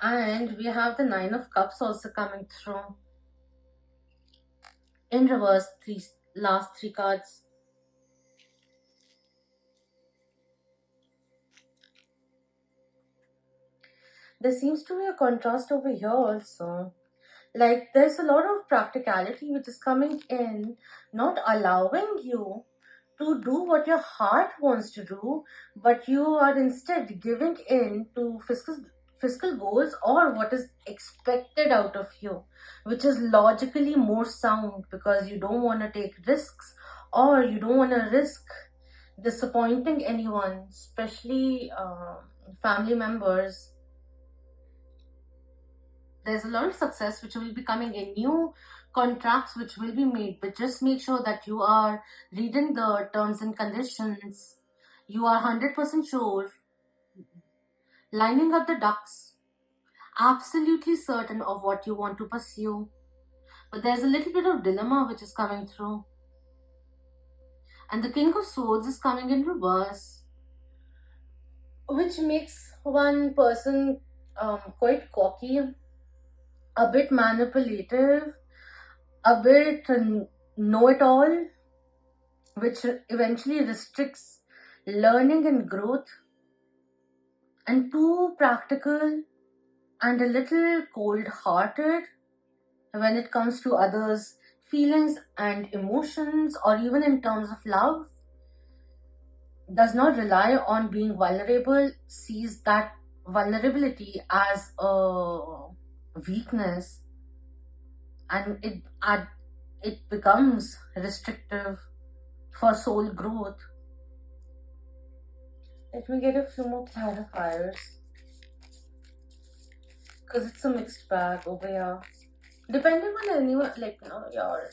Speaker 1: And we have the Nine of Cups also coming through. In reverse, last three cards. There seems to be a contrast over here also. Like there's a lot of practicality which is coming in, not allowing you to do what your heart wants to do, but you are instead giving in to fiscal goals or what is expected out of you, which is logically more sound because you don't want to take risks or you don't want to risk disappointing anyone, especially family members. There's a lot of success which will be coming in, new contracts which will be made, but just make sure that you are reading the terms and conditions. You are 100% sure, lining up the ducks, absolutely certain of what you want to pursue. But there's a little bit of dilemma which is coming through. And the King of Swords is coming in reverse, which makes one person quite cocky, a bit manipulative, a bit know-it-all, which eventually restricts learning and growth, and too practical and a little cold-hearted when it comes to others' feelings and emotions, or even in terms of love. Does not rely on being vulnerable, sees that vulnerability as a weakness, and it becomes restrictive for soul growth. Let me get a few more clarifiers, because it's a mixed bag over here. Depending on anyone, like, you know, your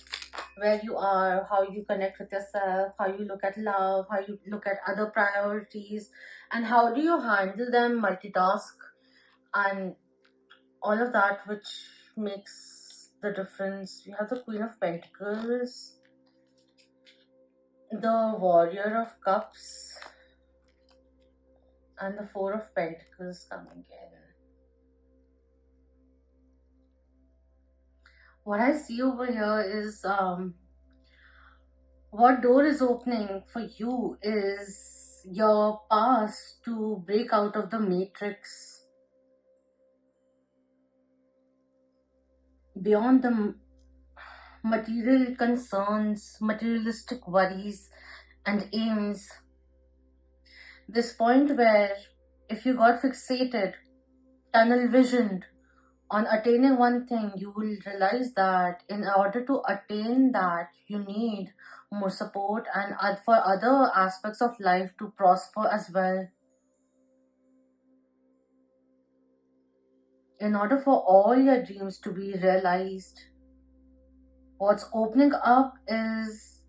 Speaker 1: where you are, how you connect with yourself, how you look at love, how you look at other priorities, and how do you handle them, multitask, and all of that, which makes the difference. We have the Queen of Pentacles, the Warrior of Cups, and the Four of Pentacles coming in. What I see over here is what door is opening for you is your past to break out of the matrix, beyond the material concerns, materialistic worries and aims. This point where if you got fixated, tunnel visioned on attaining one thing, you will realize that in order to attain that, you need more support and for other aspects of life to prosper as well. In order for all your dreams to be realized, what's opening up is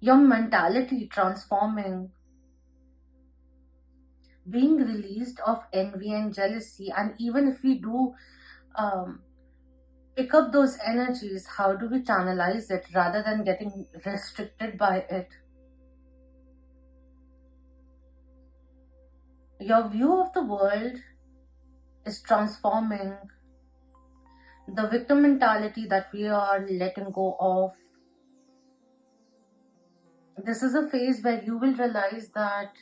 Speaker 1: your mentality transforming, being released of envy and jealousy. And even if we do pick up those energies, how do we channelize it rather than getting restricted by it? Your view of the world is transforming. The victim mentality that we are letting go of. This is a phase where you will realize that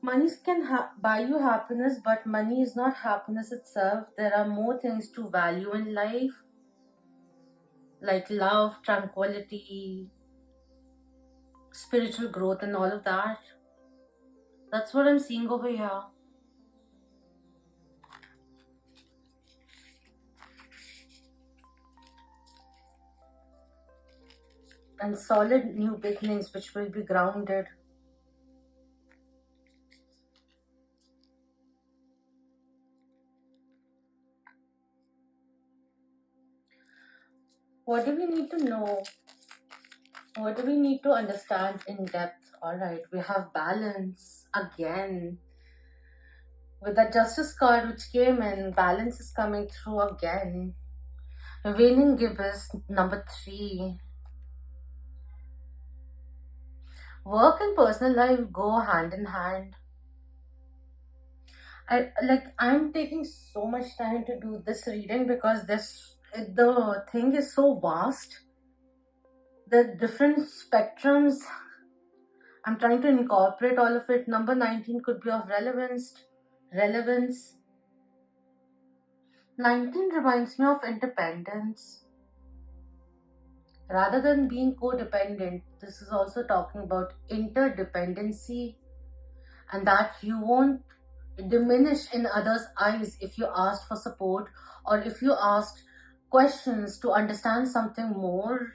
Speaker 1: money can buy you happiness, but money is not happiness itself. There are more things to value in life, like love, tranquility, spiritual growth, and all of that. That's what I'm seeing over here. And solid new beginnings which will be grounded. What do we need to know? What do we need to understand in depth? Alright, we have balance again. With the Justice card which came in, balance is coming through again. Unveiling gibbous, number 3. Work and personal life go hand in hand. I'm taking so much time to do this reading because the thing is so vast. The different spectrums, I'm trying to incorporate all of it. Number 19 could be of relevance. 19 reminds me of independence. Rather than being codependent, this is also talking about interdependency, and that you won't diminish in others' eyes if you ask for support or if you asked questions to understand something more.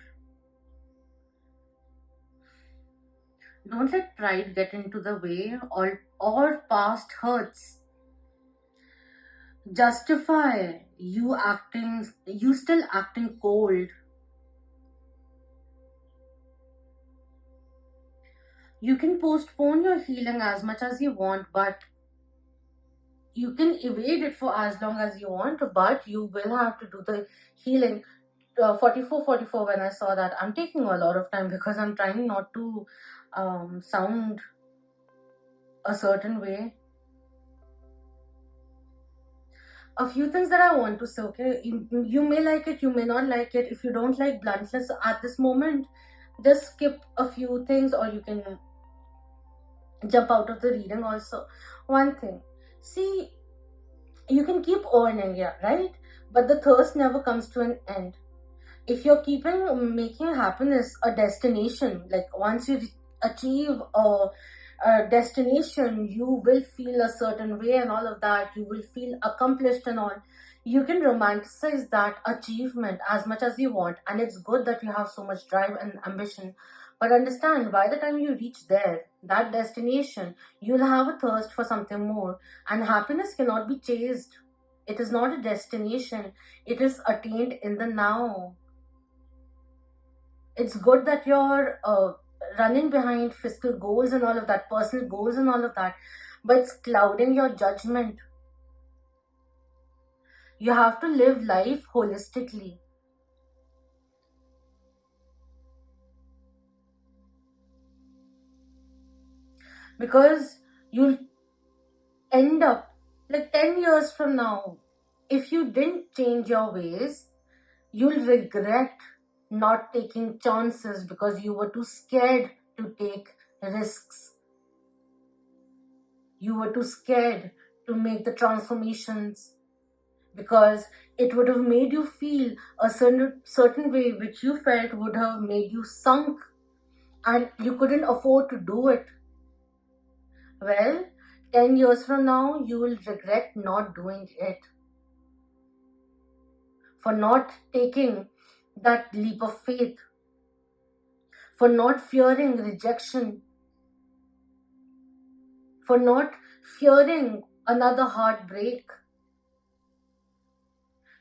Speaker 1: Don't let pride get into the way or past hurts justify you still acting cold. You can postpone your healing as much as you want, but you can evade it for as long as you want, but you will have to do the healing. 44 when I saw that, I'm taking a lot of time because I'm trying not to sound a certain way. A few things that I want to say, okay? You may like it, you may not like it. If you don't like bluntness at this moment, just skip a few things, or you can jump out of the reading also. One thing, see, you can keep earning, yeah, right? But the thirst never comes to an end. If you're making happiness a destination, like once you achieve a destination, you will feel a certain way and all of that, you will feel accomplished and all. You can romanticize that achievement as much as you want, and it's good that you have so much drive and ambition. But understand, by the time you reach there, that destination, you'll have a thirst for something more. And happiness cannot be chased. It is not a destination. It is attained in the now. It's good that you're running behind fiscal goals and all of that, personal goals and all of that, but it's clouding your judgment. You have to live life holistically. Because you'll end up like 10 years from now, if you didn't change your ways, you'll regret not taking chances because you were too scared to take risks. You were too scared to make the transformations because it would have made you feel a certain way which you felt would have made you sunk and you couldn't afford to do it. Well, 10 years from now, you will regret not doing it, for not taking that leap of faith, for not fearing rejection, for not fearing another heartbreak.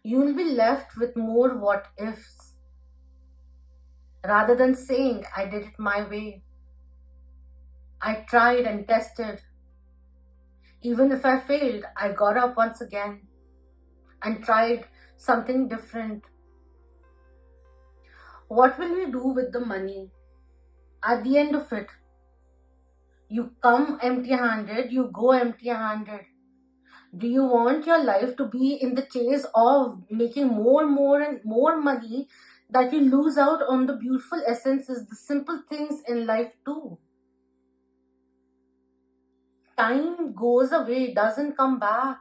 Speaker 1: You will be left with more what ifs rather than saying, I did it my way. I tried and tested. Even if I failed, I got up once again and tried something different. What will you do with the money? At the end of it, you come empty-handed, you go empty-handed. Do you want your life to be in the chase of making more and more money that you lose out on the beautiful essences, the simple things in life too? Time goes away, doesn't come back.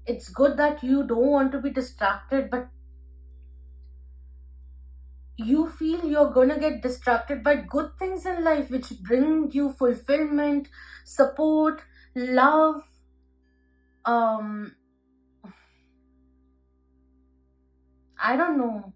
Speaker 1: It's good that you don't want to be distracted, but you feel you're gonna get distracted by good things in life which bring you fulfillment, support, love. I don't know.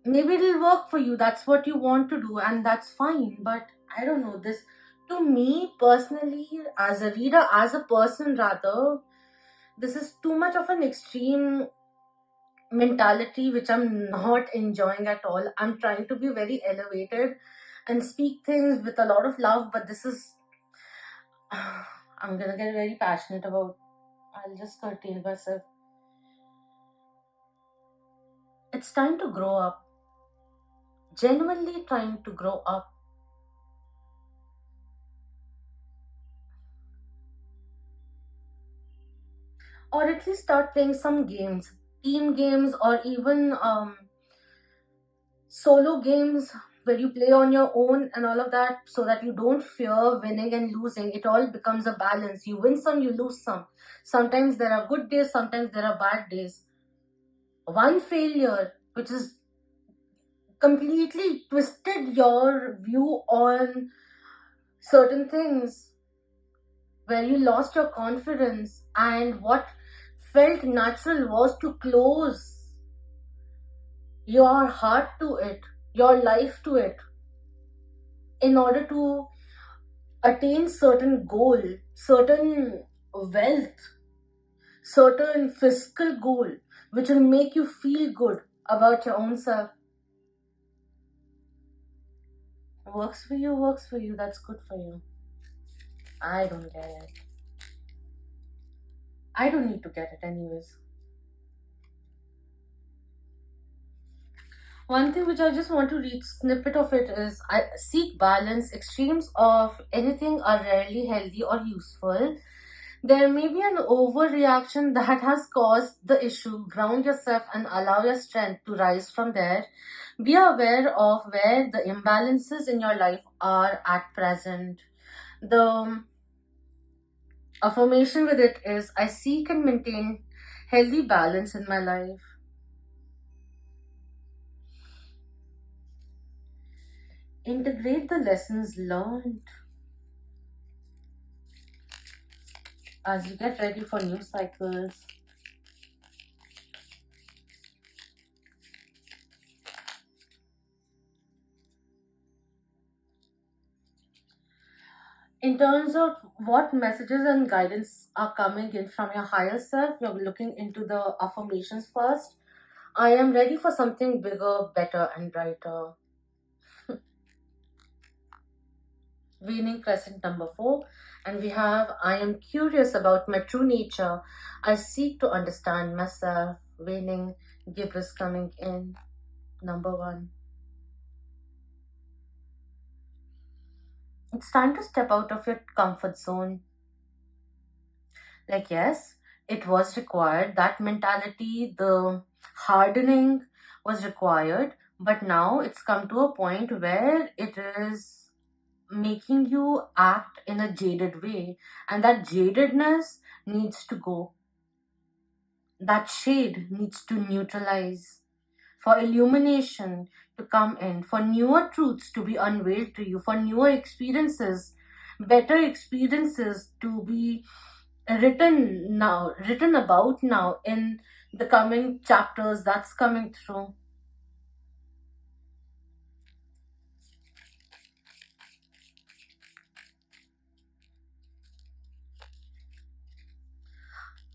Speaker 1: Maybe it'll work for you. That's what you want to do, and that's fine. But I don't know. This, to me personally, as a reader, as a person rather, this is too much of an extreme mentality which I'm not enjoying at all. I'm trying to be very elevated and speak things with a lot of love, but this is I'm gonna get very passionate about. I'll just curtail myself. It's time to grow up. Genuinely trying to grow up. Or at least start playing some games, team games, or even solo games where you play on your own and all of that, so that you don't fear winning and losing. It all becomes a balance. You win some, you lose some. Sometimes there are good days, sometimes there are bad days. One failure which is completely twisted your view on certain things, where you lost your confidence, and what felt natural was to close your heart to it, your life to it, in order to attain certain goal, certain wealth, certain physical goal, which will make you feel good about your own self. Works for you, that's good for you. I don't get it. I don't need to get it anyways. One thing which I just want to read snippet of it is, I seek balance. Extremes of anything are rarely healthy or useful. There may be an overreaction that has caused the issue. Ground yourself and allow your strength to rise from there. Be aware of where the imbalances in your life are at present. The affirmation with it is, I seek and maintain healthy balance in my life. Integrate the lessons learned as you get ready for new cycles. In terms of what messages and guidance are coming in from your higher self, you're looking into the affirmations first. I am ready for something bigger, better, and brighter. Waning crescent number 4. And we have, I am curious about my true nature. I seek to understand myself. Waning gibbous coming in. Number one. It's time to step out of your comfort zone. Like, yes, it was required. That mentality, the hardening was required. But now it's come to a point where it is making you act in a jaded way. And that jadedness needs to go. That shade needs to neutralize. For illumination to come in, for newer truths to be unveiled to you, for newer experiences, better experiences to be written about now in the coming chapters that's coming through.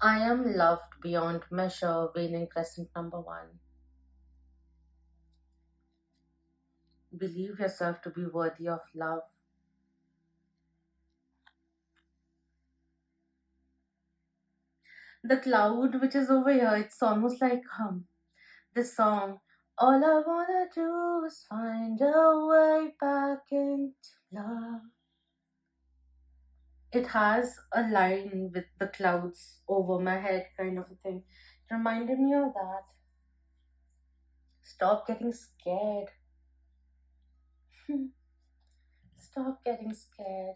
Speaker 1: I am loved beyond measure, waning crescent number one. Believe yourself to be worthy of love. The cloud which is over here, it's almost like this song. All I wanna do is find a way back into love. It has a line with the clouds over my head, kind of a thing. It reminded me of that. Stop getting scared. Stop getting scared.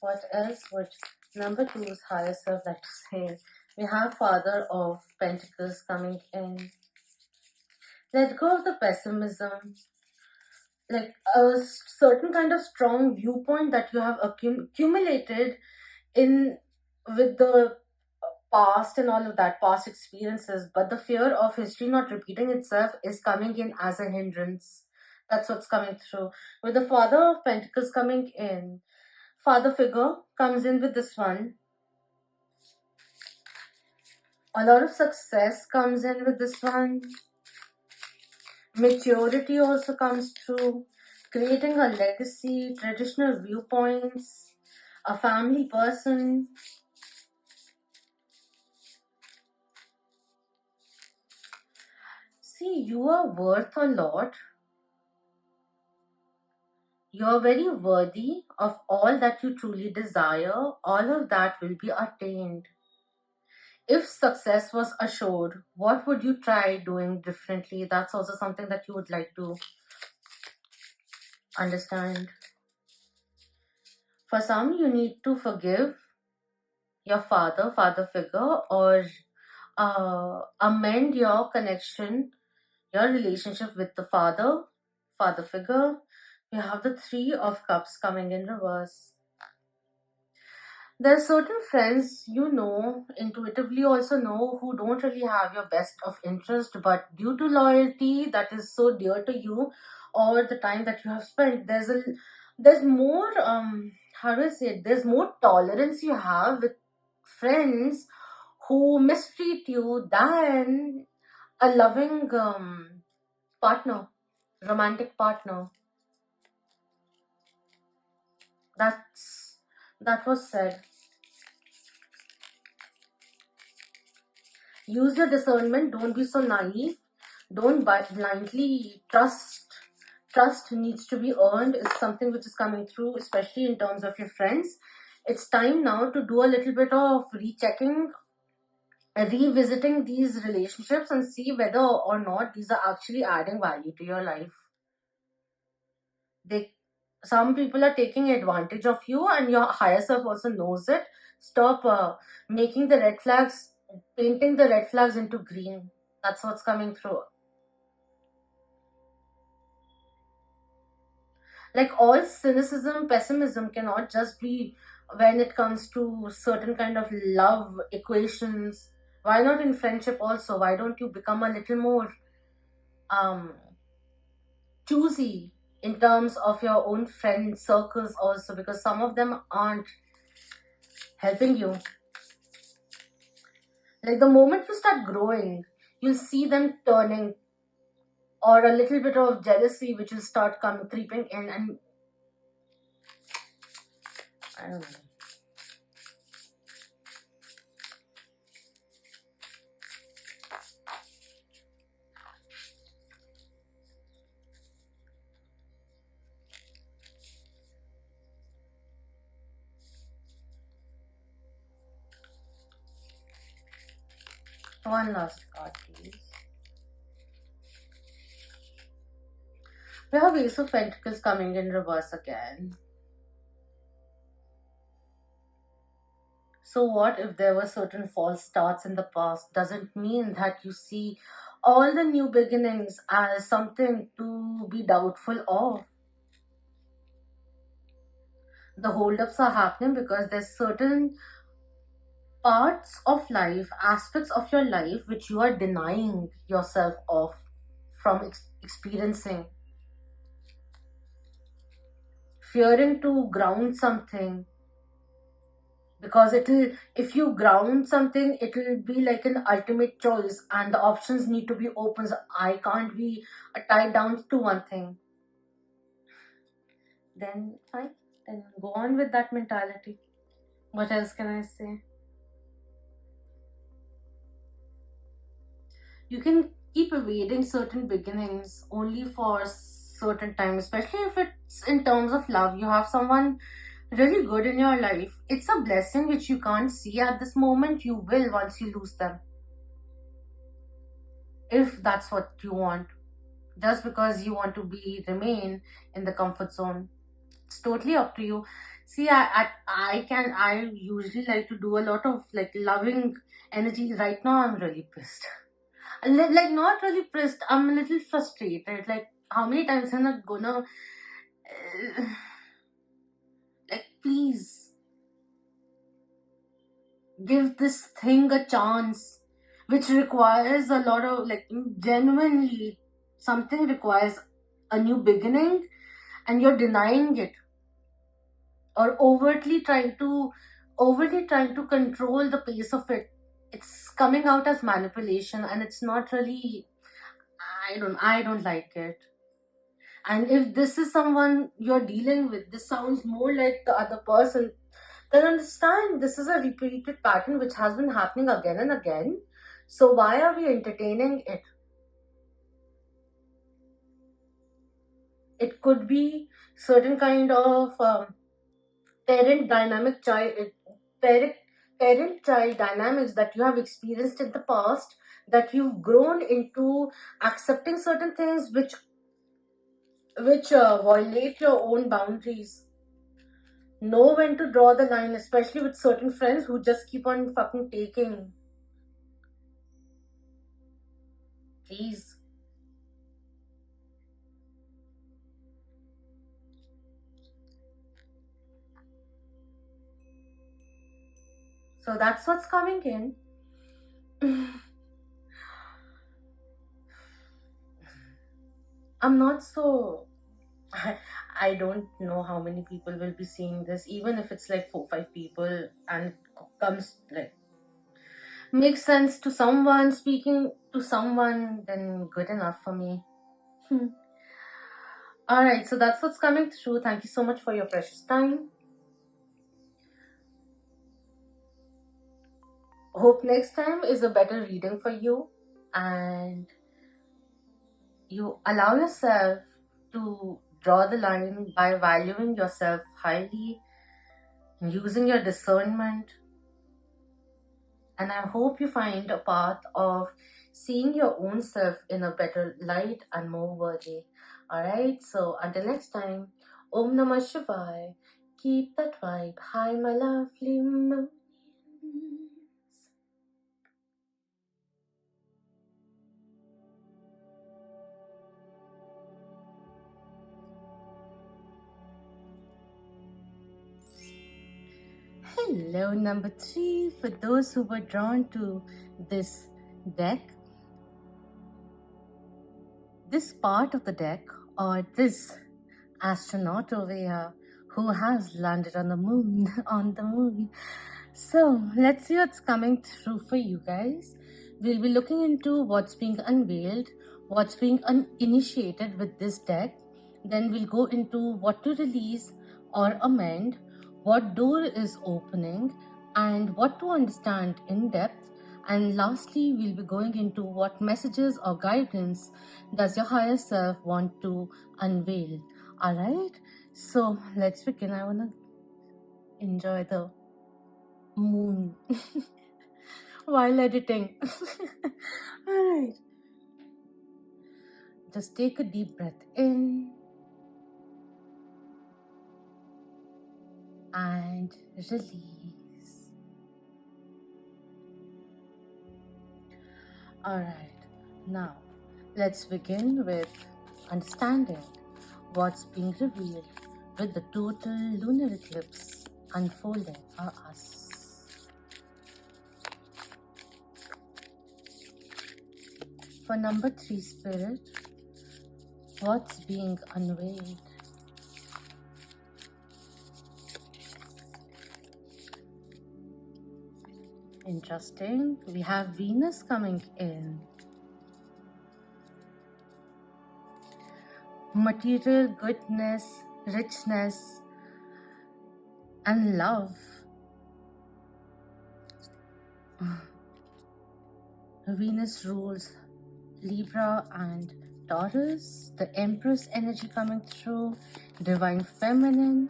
Speaker 1: What else would number two's higher self like to say? We have Father of Pentacles coming in. Let go of the pessimism. Like a certain kind of strong viewpoint that you have accumulated in with the past and all of that past experiences, but the fear of history not repeating itself is coming in as a hindrance. That's what's coming through with the Father of Pentacles coming in. Father figure comes in with this one. A lot of success comes in with this one. Maturity also comes through. Creating a legacy, traditional viewpoints, a family person. See, you are worth a lot. You are very worthy of all that you truly desire. All of that will be attained. If success was assured, what would you try doing differently? That's also something that you would like to understand. For some, you need to forgive your father figure, or amend your connection, your relationship with the father figure. You have the Three of Cups coming in reverse. There are certain friends you know, intuitively also know, who don't really have your best of interest, but due to loyalty that is so dear to you, or the time that you have spent, there's more how do I say it? There's more tolerance you have with friends who mistreat you than a loving partner, romantic partner. That was said. Use your discernment. Don't be so naive. Don't blindly trust. Trust needs to be earned. Is something which is coming through, especially in terms of your friends. It's time now to do a little bit of rechecking, revisiting these relationships and see whether or not these are actually adding value to your life. They, some people are taking advantage of you, and your higher self also knows it. Stop making the red flags, painting the red flags into green. That's what's coming through. Like, all cynicism, pessimism cannot just be when it comes to certain kind of love equations. Why not in friendship also? Why don't you become a little more um choosy in terms of your own friend circles also, because some of them aren't helping you. Like, the moment you start growing, you'll see them turning, or a little bit of jealousy which will start creeping in, and I don't know. One last card, please. We have Ace of Pentacles coming in reverse again. So what if there were certain false starts in the past? Doesn't mean that you see all the new beginnings as something to be doubtful of. The holdups are happening because there's certain parts of life, aspects of your life, which you are denying yourself of from experiencing. Fearing to ground something, because if you ground something, it'll be like an ultimate choice and the options need to be open. So I can't be tied down to one thing. Then fine, then go on with that mentality. What else can I say? You can keep evading certain beginnings only for certain time, especially if it's in terms of love. You have someone really good in your life. It's a blessing which you can't see at this moment. You will once you lose them, if that's what you want, just because you want to remain in the comfort zone. It's totally up to you. See, I usually like to do a lot of like loving energy. Right now I'm really pissed. Like, not really pissed, I'm a little frustrated. Like, how many times am I gonna like, please give this thing a chance, which requires a lot of like, genuinely something requires a new beginning, and you're denying it, or overtly trying to control the pace of it. It's coming out as manipulation, and it's not really. I don't like it. And if this is someone you're dealing with, this sounds more like the other person, then understand this is a repeated pattern which has been happening again and again. So why are we entertaining it? It could be certain kind of parent dynamic child parent parent child dynamics that you have experienced in the past, that you've grown into accepting certain things which violate your own boundaries. Know when to draw the line, especially with certain friends who just keep on fucking taking. Please. So that's what's coming in. I'm not so. I don't know how many people will be seeing this, even if it's like 4 5 people, and it comes like makes sense to someone, speaking to someone, then good enough for me. Alright, so that's what's coming through. Thank you so much for your precious time. Hope next time is a better reading for you, and you allow yourself to draw the line by valuing yourself highly, using your discernment. And I hope you find a path of seeing your own self in a better light and more worthy. Alright, so until next time, Om Namah Shivaya. Keep that vibe high, my lovely moon. Hello, number 3. For those who were drawn to this deck, this part of the deck, or this astronaut over here who has landed on the moon, on the moon. So let's see what's coming through for you guys. We'll be looking into what's being unveiled, what's being initiated with this deck. Then we'll go into what to release or amend, what door is opening, and what to understand in depth. And lastly, we'll be going into what messages or guidance does your higher self want to unveil. Alright, so let's begin. I want to enjoy the moon. while editing. Alright. Just take a deep breath in and release. Alright. Now, let's begin with understanding what's being revealed with the total lunar eclipse unfolding for us. For number 3 spirit, what's being unveiled? Interesting. We have Venus coming in. Material goodness, richness, and love. Venus rules Libra and Taurus. The Empress energy coming through. Divine Feminine,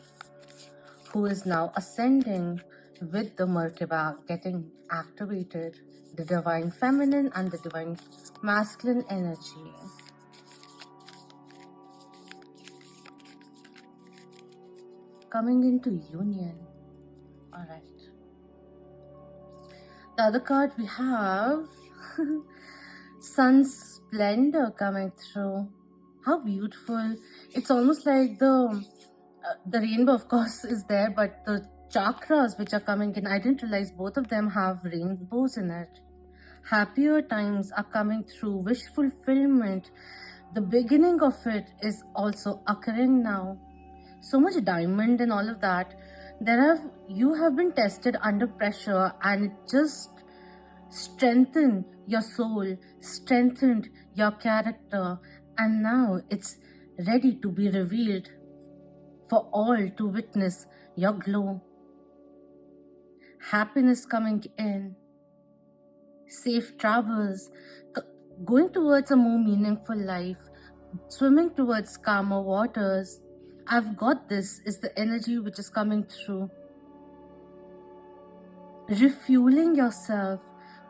Speaker 1: who is now ascending with the Merkaba getting activated. The Divine Feminine and the Divine Masculine energy. Coming into union. Alright. The other card we have Sun's splendor coming through. How beautiful. It's almost like the rainbow, of course, is there, but the chakras which are coming in, I didn't realize both of them have rainbows in it. Happier times are coming through. Wish fulfillment. The beginning of it is also occurring now. So much diamond and all of that. You have been tested under pressure, and it just strengthened your soul, strengthened your character, and now it's ready to be revealed for all to witness your glow. Happiness coming in, safe travels, going towards a more meaningful life, swimming towards calmer waters. I've got this is the energy which is coming through. Refueling yourself,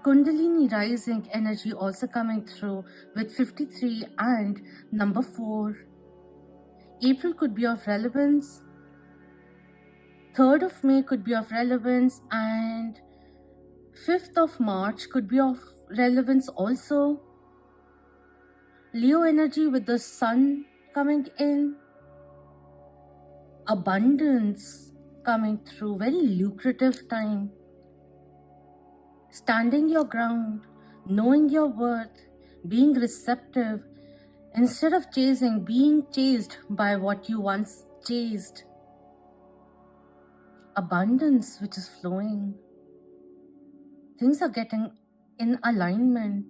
Speaker 1: Kundalini rising energy also coming through with 53 and number 4. April could be of relevance. 3rd of May could be of relevance, and 5th of March could be of relevance also. Leo energy with the sun coming in. Abundance coming through, very lucrative time. Standing your ground, knowing your worth, being receptive, instead of chasing, being chased by what you once chased. Abundance which is flowing. Things are getting in alignment.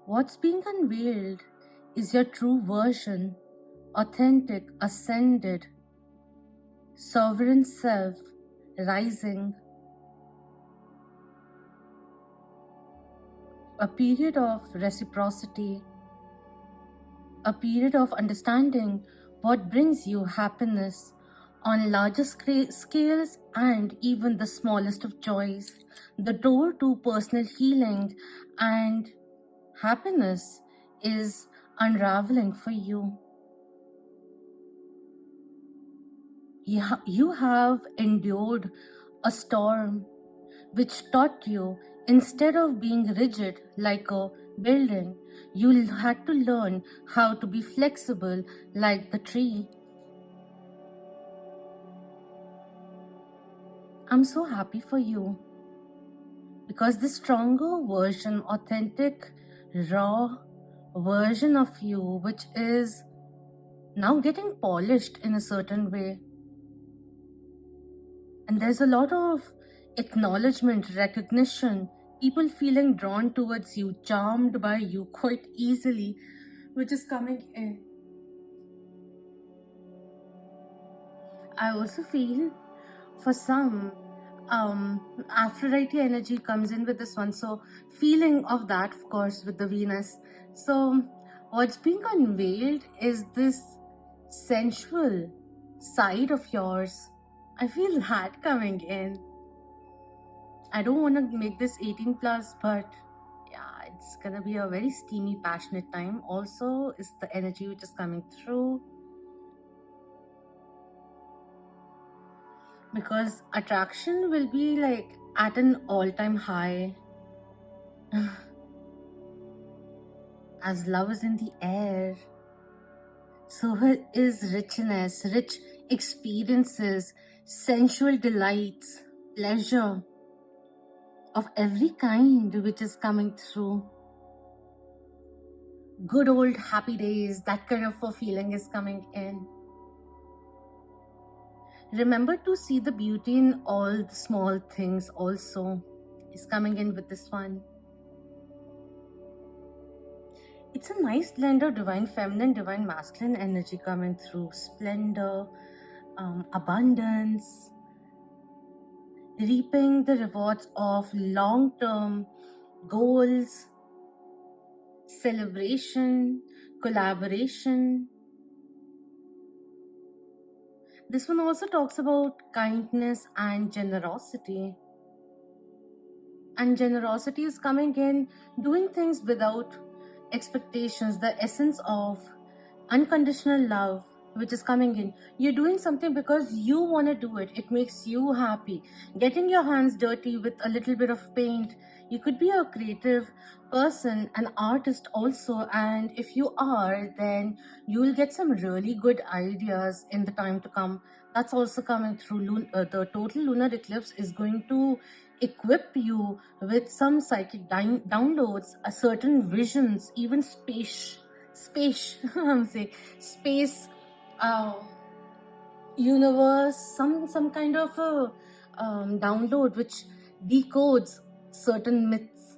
Speaker 1: What's being unveiled is your true version, authentic, ascended, sovereign self rising. A period of reciprocity, a period of understanding what brings you happiness on larger scales and even the smallest of joys. The door to personal healing and happiness is unraveling for you. You have endured a storm which taught you, instead of being rigid like a building, you had to learn how to be flexible like the tree. I'm so happy for you, because the stronger version, authentic, raw version of you, which is now getting polished in a certain way. And there's a lot of acknowledgement, recognition, people feeling drawn towards you, charmed by you quite easily, which is coming in. I also feel for some, Aphrodite energy comes in with this one. So feeling of that, of course, with the Venus. So what's being unveiled is this sensual side of yours. I feel that coming in. I don't want to make this 18 plus, but yeah, it's gonna be a very steamy, passionate time. Also, is the energy which is coming through, because attraction will be like at an all-time high as love is in the air. So is richness, rich experiences, sensual delights, pleasure of every kind which is coming through. Good old happy days, that kind of a feeling is coming in. Remember to see the beauty in all the small things also is coming in with this one. It's a nice blend of divine feminine, divine masculine energy coming through. Splendor, abundance, reaping the rewards of long-term goals, celebration, collaboration. This one also talks about kindness and generosity. And generosity is coming in, doing things without expectations, the essence of unconditional love which is coming in. You're doing something because you want to do it. It makes you happy. Getting your hands dirty with a little bit of paint. You could be a creative person, an artist also, and if you are, then you'll get some really good ideas in the time to come. That's also coming through. The total lunar eclipse is going to equip you with some psychic downloads, certain visions, even space I'm saying space, uh, universe, some kind of a download which decodes certain myths.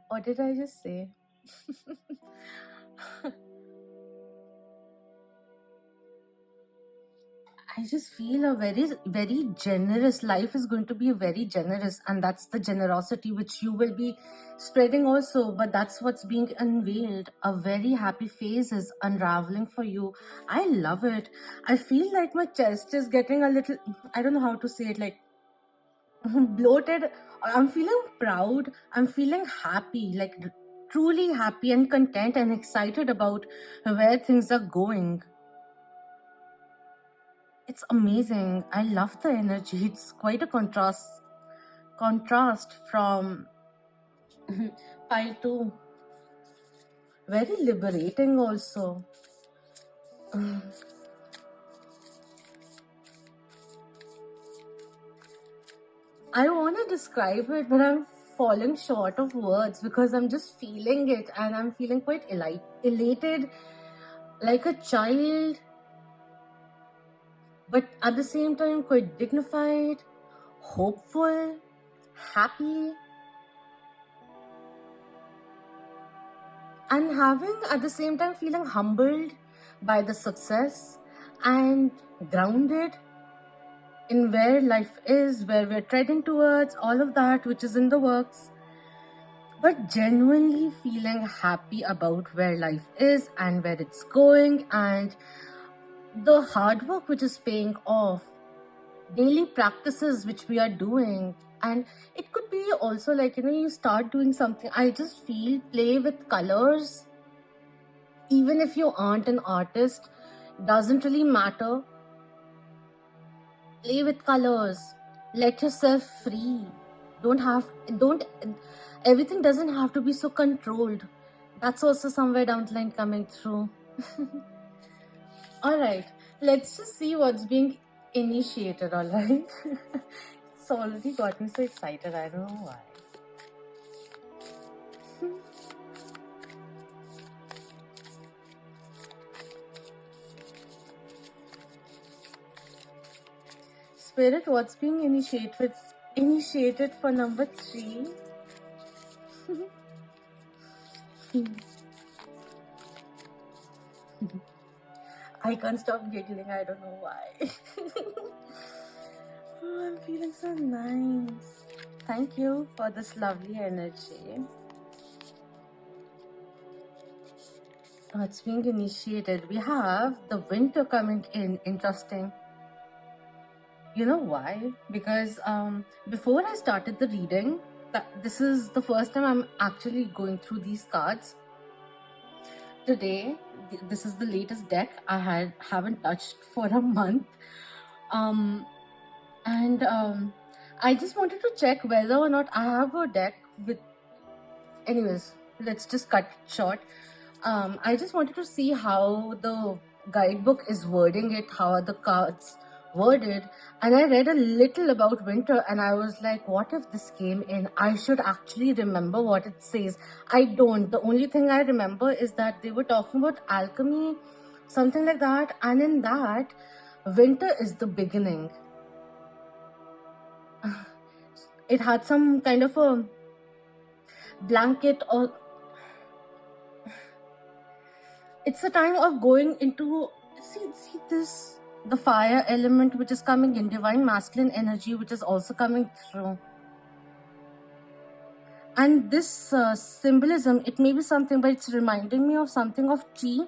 Speaker 1: What did I just say? I just feel a very generous life is going to be very generous, and that's the generosity which you will be spreading also. But that's what's being unveiled. A very happy phase is unraveling for you. I love it. I feel like my chest is getting a little, I don't know how to say it, like bloated. I'm feeling proud. I'm feeling happy, like truly happy and content and excited about where things are going. It's amazing. I love the energy. It's quite a contrast from pile 2. Very liberating also. I want to describe it, but I'm falling short of words because I'm just feeling it, and I'm feeling quite elated, like a child, but at the same time quite dignified, hopeful, happy, and having at the same time feeling humbled by the success and grounded in where life is, where we're treading towards, all of that which is in the works, but genuinely feeling happy about where life is and where it's going, and the hard work which is paying off, daily practices which we are doing. And it could be also like, you start doing something. I just feel play with colors. Even if you aren't an artist, doesn't really matter. Play with colors. Let yourself free. Everything doesn't have to be so controlled. That's also somewhere down the line coming through. Alright, let's just see what's being initiated, alright? It's already got me so excited, I don't know why. Spirit, what's being initiated for number 3? I can't stop giggling, I don't know why. Oh, I'm feeling so nice. Thank you for this lovely energy. It's being initiated. We have the winter coming in. Interesting. You know why? Because before I started the reading, this is the first time I'm actually going through these cards. Today, this is the latest deck I haven't touched for a month. And I just wanted to check whether or not I have a deck with... Anyways, let's just cut it short. I just wanted to see how the guidebook is wording it, how are the cards worded, and I read a little about winter and I was like, what if this came in? I should actually remember what it says. I don't. The only thing I remember is that they were talking about alchemy, something like that, and in that, winter is the beginning. It had some kind of a blanket, or it's a time of going into, see this, the fire element which is coming in, divine masculine energy which is also coming through. And this symbolism, it may be something, but it's reminding me of something of chi,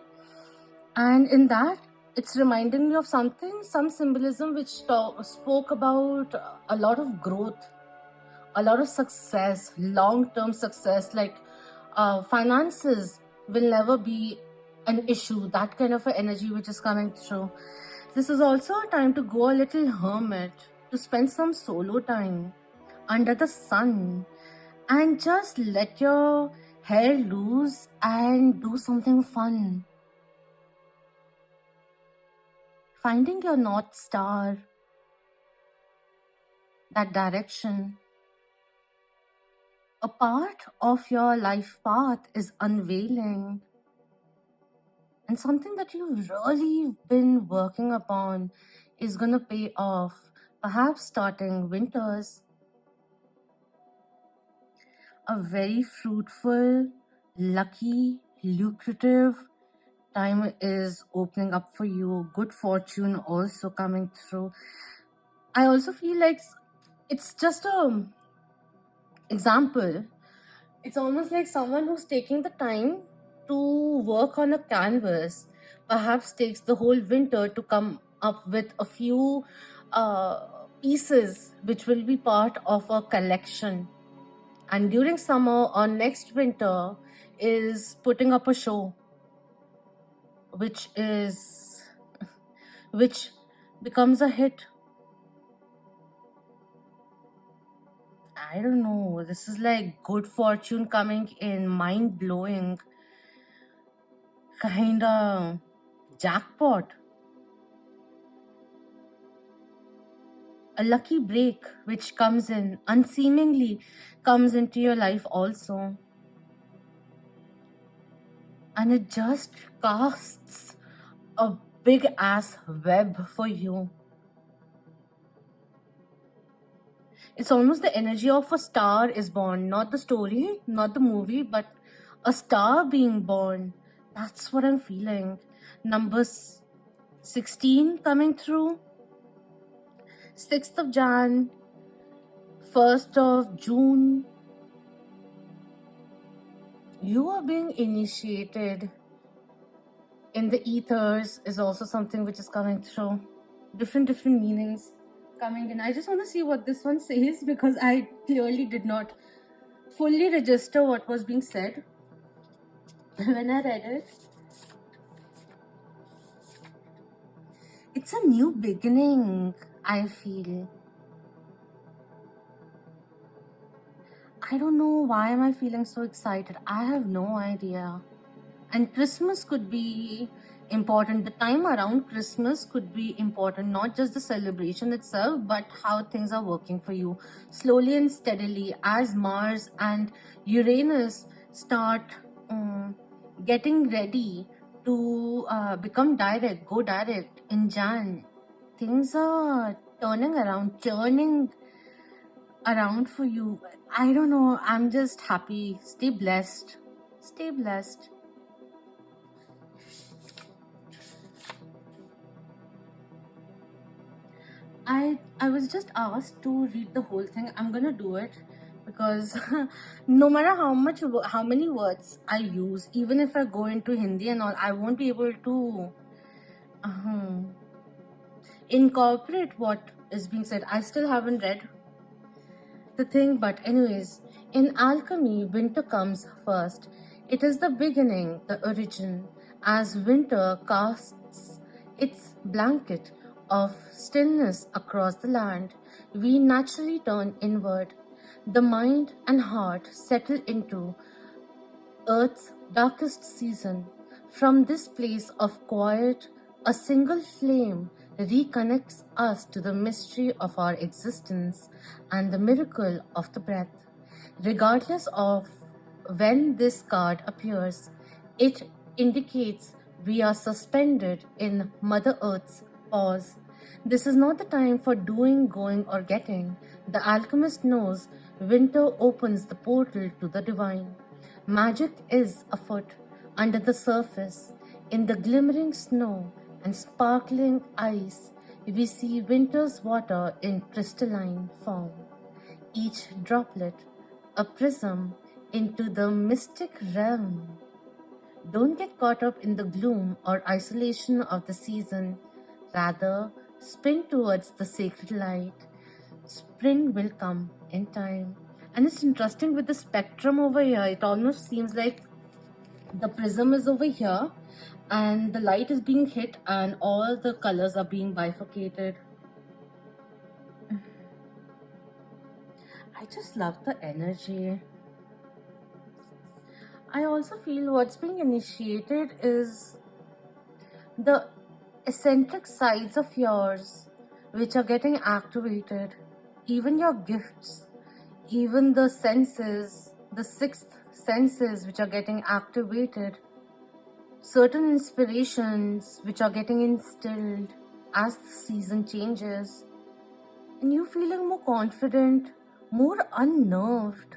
Speaker 1: and in that it's reminding me of something, some symbolism which spoke about a lot of growth, a lot of success, long-term success, like finances will never be an issue, that kind of an energy which is coming through. This is also a time to go a little hermit, to spend some solo time under the sun and just let your hair loose and do something fun. Finding your North Star, that direction. A part of your life path is unveiling, and something that you've really been working upon is going to pay off, perhaps starting winters. A very fruitful, lucky, lucrative time is opening up for you. Good fortune also coming through. I also feel like it's just a example. It's almost like someone who's taking the time to work on a canvas, perhaps takes the whole winter to come up with a few pieces which will be part of a collection. And during summer or next winter is putting up a show, which becomes a hit. I don't know, this is like good fortune coming in, mind-blowing, kind of jackpot. A lucky break which comes in, unseemingly comes into your life also. And it just casts a big ass web for you. It's almost the energy of a star is born, not the story, not the movie, but a star being born. That's what I'm feeling. Numbers 16 coming through. 6th of Jan, 1st of June. You are being initiated in the ethers is also something which is coming through. Different meanings coming in. I just want to see what this one says because I clearly did not fully register what was being said when I read it. It's a new beginning, I feel. I don't know why am I feeling so excited. I have no idea. And Christmas could be important. The time around Christmas could be important, not just the celebration itself, but how things are working for you. Slowly and steadily, as Mars and Uranus start getting ready to become direct, go direct in Jan, things are turning around, churning around for you. I don't know, I'm just happy. Stay blessed. Stay blessed. I was just asked to read the whole thing. I'm gonna do it because no matter how many words I use, even if I go into Hindi and all, I won't be able to incorporate what is being said. I still haven't read the thing, but anyways, in alchemy, winter comes first. It is the beginning, the origin. As winter casts its blanket of stillness across the land, we naturally turn inward. The mind and heart settle into Earth's darkest season. From this place of quiet, a single flame reconnects us to the mystery of our existence and the miracle of the breath. Regardless of when this card appears, it indicates we are suspended in Mother Earth's pause. This is not the time for doing, going, or getting. The alchemist knows winter opens the portal to the divine. Magic is afoot, under the surface, in the glimmering snow and sparkling ice. We see winter's water in crystalline form, each droplet a prism into the mystic realm. Don't get caught up in the gloom or isolation of the season. Rather, spin towards the sacred light. Spring will come in time. And it's interesting with the spectrum over here. It almost seems like the prism is over here and the light is being hit and all the colors are being bifurcated. I just love the energy. I also feel what's being initiated is the eccentric sides of yours which are getting activated. Even your gifts, even the senses, the sixth senses which are getting activated. Certain inspirations which are getting instilled as the season changes. And you feeling more confident, more unnerved.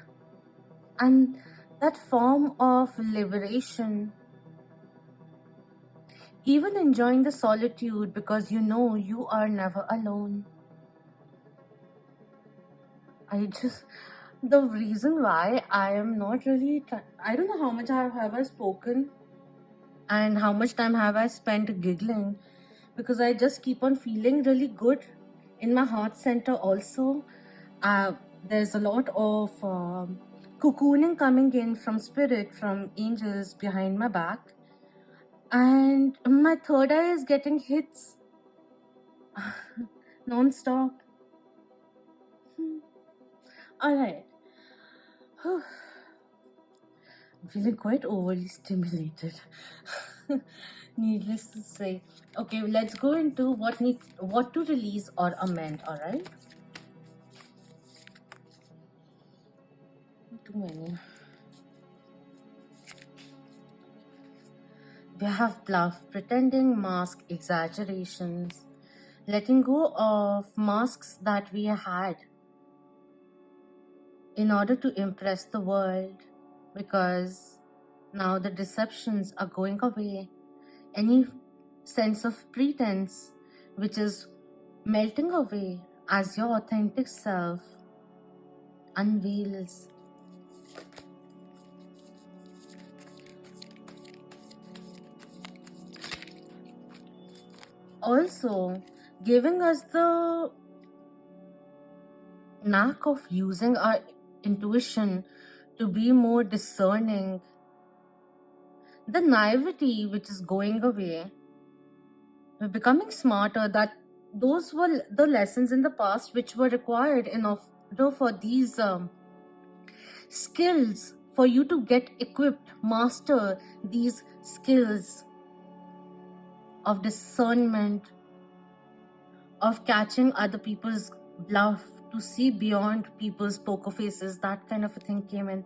Speaker 1: And that form of liberation. Even enjoying the solitude because you know you are never alone. The reason why I am not really, I don't know how much have I spoken and how much time have I spent giggling, because I just keep on feeling really good in my heart center also. There's a lot of cocooning coming in from spirit, from angels behind my back. And my third eye is getting hits non-stop. Alright. I'm feeling quite overly stimulated. Needless to say. Okay, let's go into what to release or amend, alright? Too many. We have bluff, pretending, mask, exaggerations, letting go of masks that we had in order to impress the world, because now the deceptions are going away. Any sense of pretense which is melting away as your authentic self unveils. Also, giving us the knack of using our intuition to be more discerning. The naivety which is going away. We're becoming smarter. That those were the lessons in the past which were required in order for these skills, for you to get equipped, master these skills of discernment, of catching other people's bluff, to see beyond people's poker faces. That kind of a thing came in.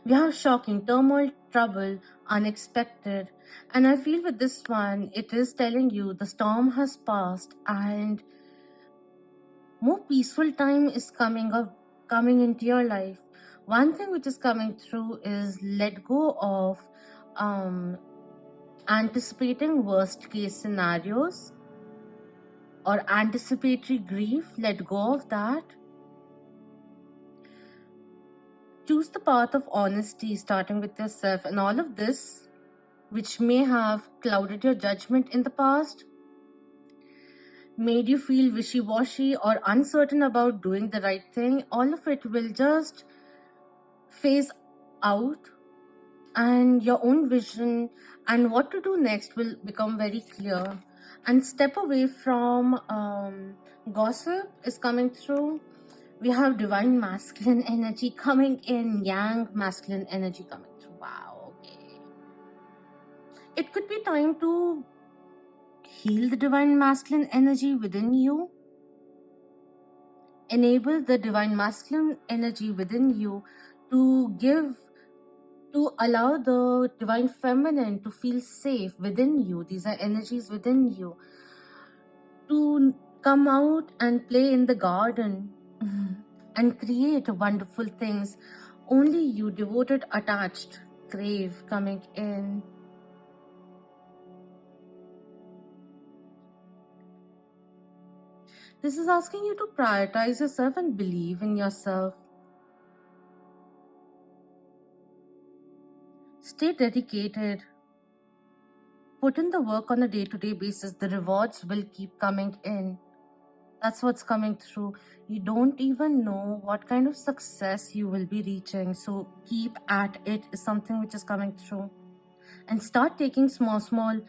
Speaker 1: We have shocking, turmoil, trouble, unexpected. And I feel with this one, it is telling you the storm has passed and more peaceful time is coming into your life. One thing which is coming through is let go of anticipating worst case scenarios or anticipatory grief. Let go of that. Choose the path of honesty, starting with yourself, and all of this which may have clouded your judgment in the past. made you feel wishy-washy or uncertain about doing the right thing, all of it will just phase out, and your own vision and what to do next will become very clear. And step away from gossip is coming through. We have divine masculine energy coming in, yang masculine energy coming through. Wow, okay. It could be time to heal the divine masculine energy within you. Enable the divine masculine energy within you to allow the divine feminine to feel safe within you. These are energies within you to come out and play in the garden and create wonderful things. Only you, devoted, attached, crave coming in. This is asking you to prioritize yourself and believe in yourself. Stay dedicated. Put in the work on a day-to-day basis. The rewards will keep coming in. That's what's coming through. You don't even know what kind of success you will be reaching. So keep at it is something which is coming through. And start taking small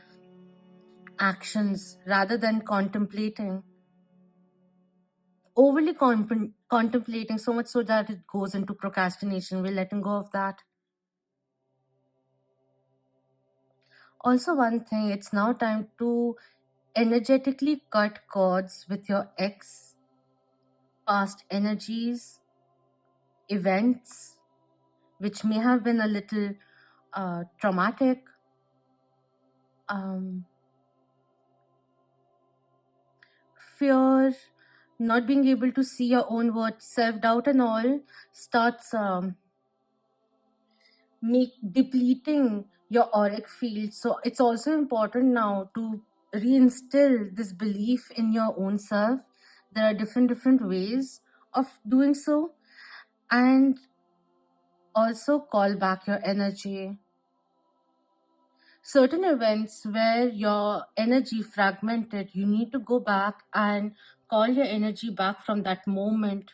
Speaker 1: actions rather than contemplating. Overly contemplating so much so that it goes into procrastination. We're letting go of that. Also, one thing, it's now time to energetically cut cords with your ex, past energies, events, which may have been a little traumatic, fear, not being able to see your own worth, self-doubt and all starts depleting your auric field. So it's also important now to reinstill this belief in your own self. There are different ways of doing so, and also call back your energy. Certain events where your energy fragmented, you need to go back and call your energy back from that moment.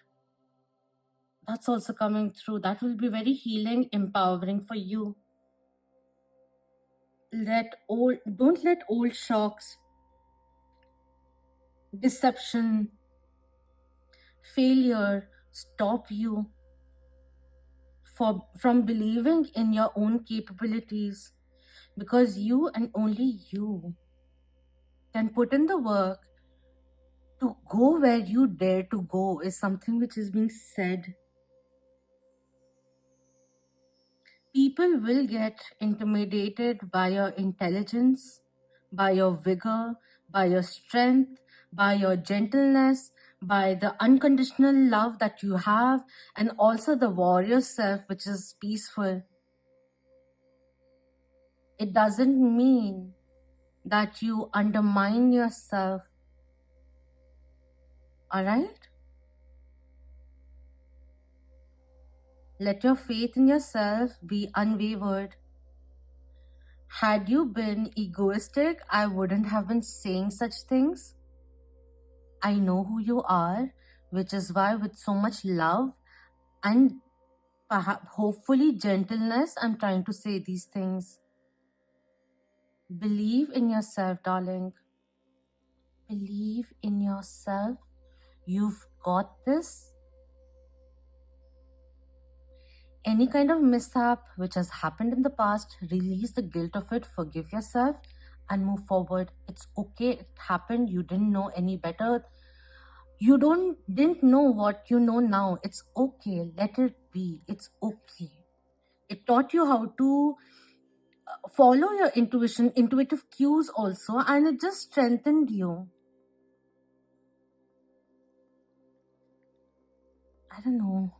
Speaker 1: That's also coming through. That will be very healing, empowering for you. Don't let old shocks, deception, failure stop you from believing in your own capabilities, because you and only you can put in the work to go where you dare to go, is something which is being said. People will get intimidated by your intelligence, by your vigor, by your strength, by your gentleness, by the unconditional love that you have, and also the warrior self which is peaceful. It doesn't mean that you undermine yourself. Alright? Let your faith in yourself be unwavered. Had you been egoistic, I wouldn't have been saying such things. I know who you are, which is why with so much love and perhaps hopefully gentleness, I'm trying to say these things. Believe in yourself, darling. Believe in yourself. You've got this. Any kind of mishap which has happened in the past, release the guilt of it, forgive yourself and move forward. It's okay, it happened, you didn't know any better. You didn't know what you know now. It's okay, let it be. It's okay. It taught you how to follow your intuition, intuitive cues also, and it just strengthened you. I don't know.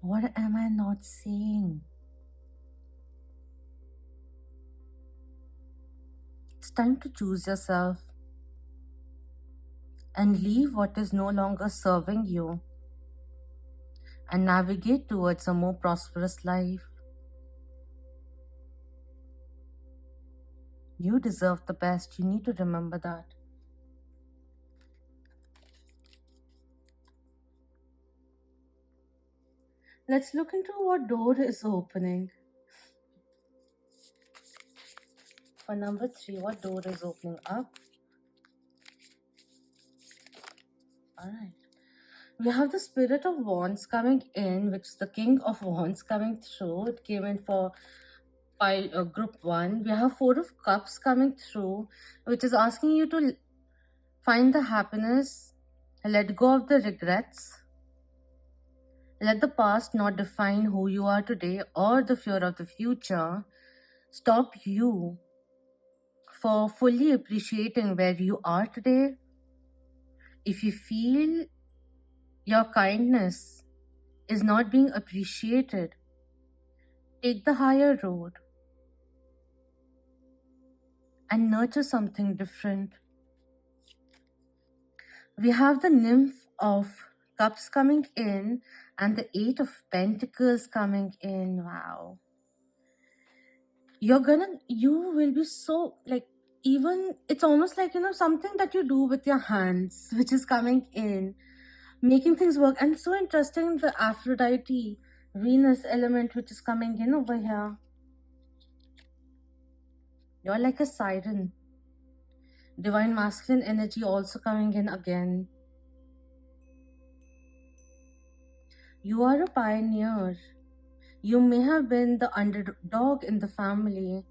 Speaker 1: What am I not seeing? It's time to choose yourself and leave what is no longer serving you and navigate towards a more prosperous life. You deserve the best. You need to remember that. Let's look into what door is opening. For number 3, what door is opening up? Alright. We have the Spirit of Wands coming in, which is the King of Wands coming through. It came in for group 1. We have 4 of Cups coming through, which is asking you to find the happiness, let go of the regrets, let the past not define who you are today or the fear of the future stop you for fully appreciating where you are today. If you feel your kindness is not being appreciated, take the higher road and nurture something different. We have the Nymph of Cups coming in and the 8 of Pentacles coming in. Wow. You will be so, like, even, it's almost like, something that you do with your hands, which is coming in, making things work. And so interesting, the Aphrodite, Venus element, which is coming in over here. You're like a siren. Divine masculine energy also coming in again. You are a pioneer. You may have been the underdog in the family,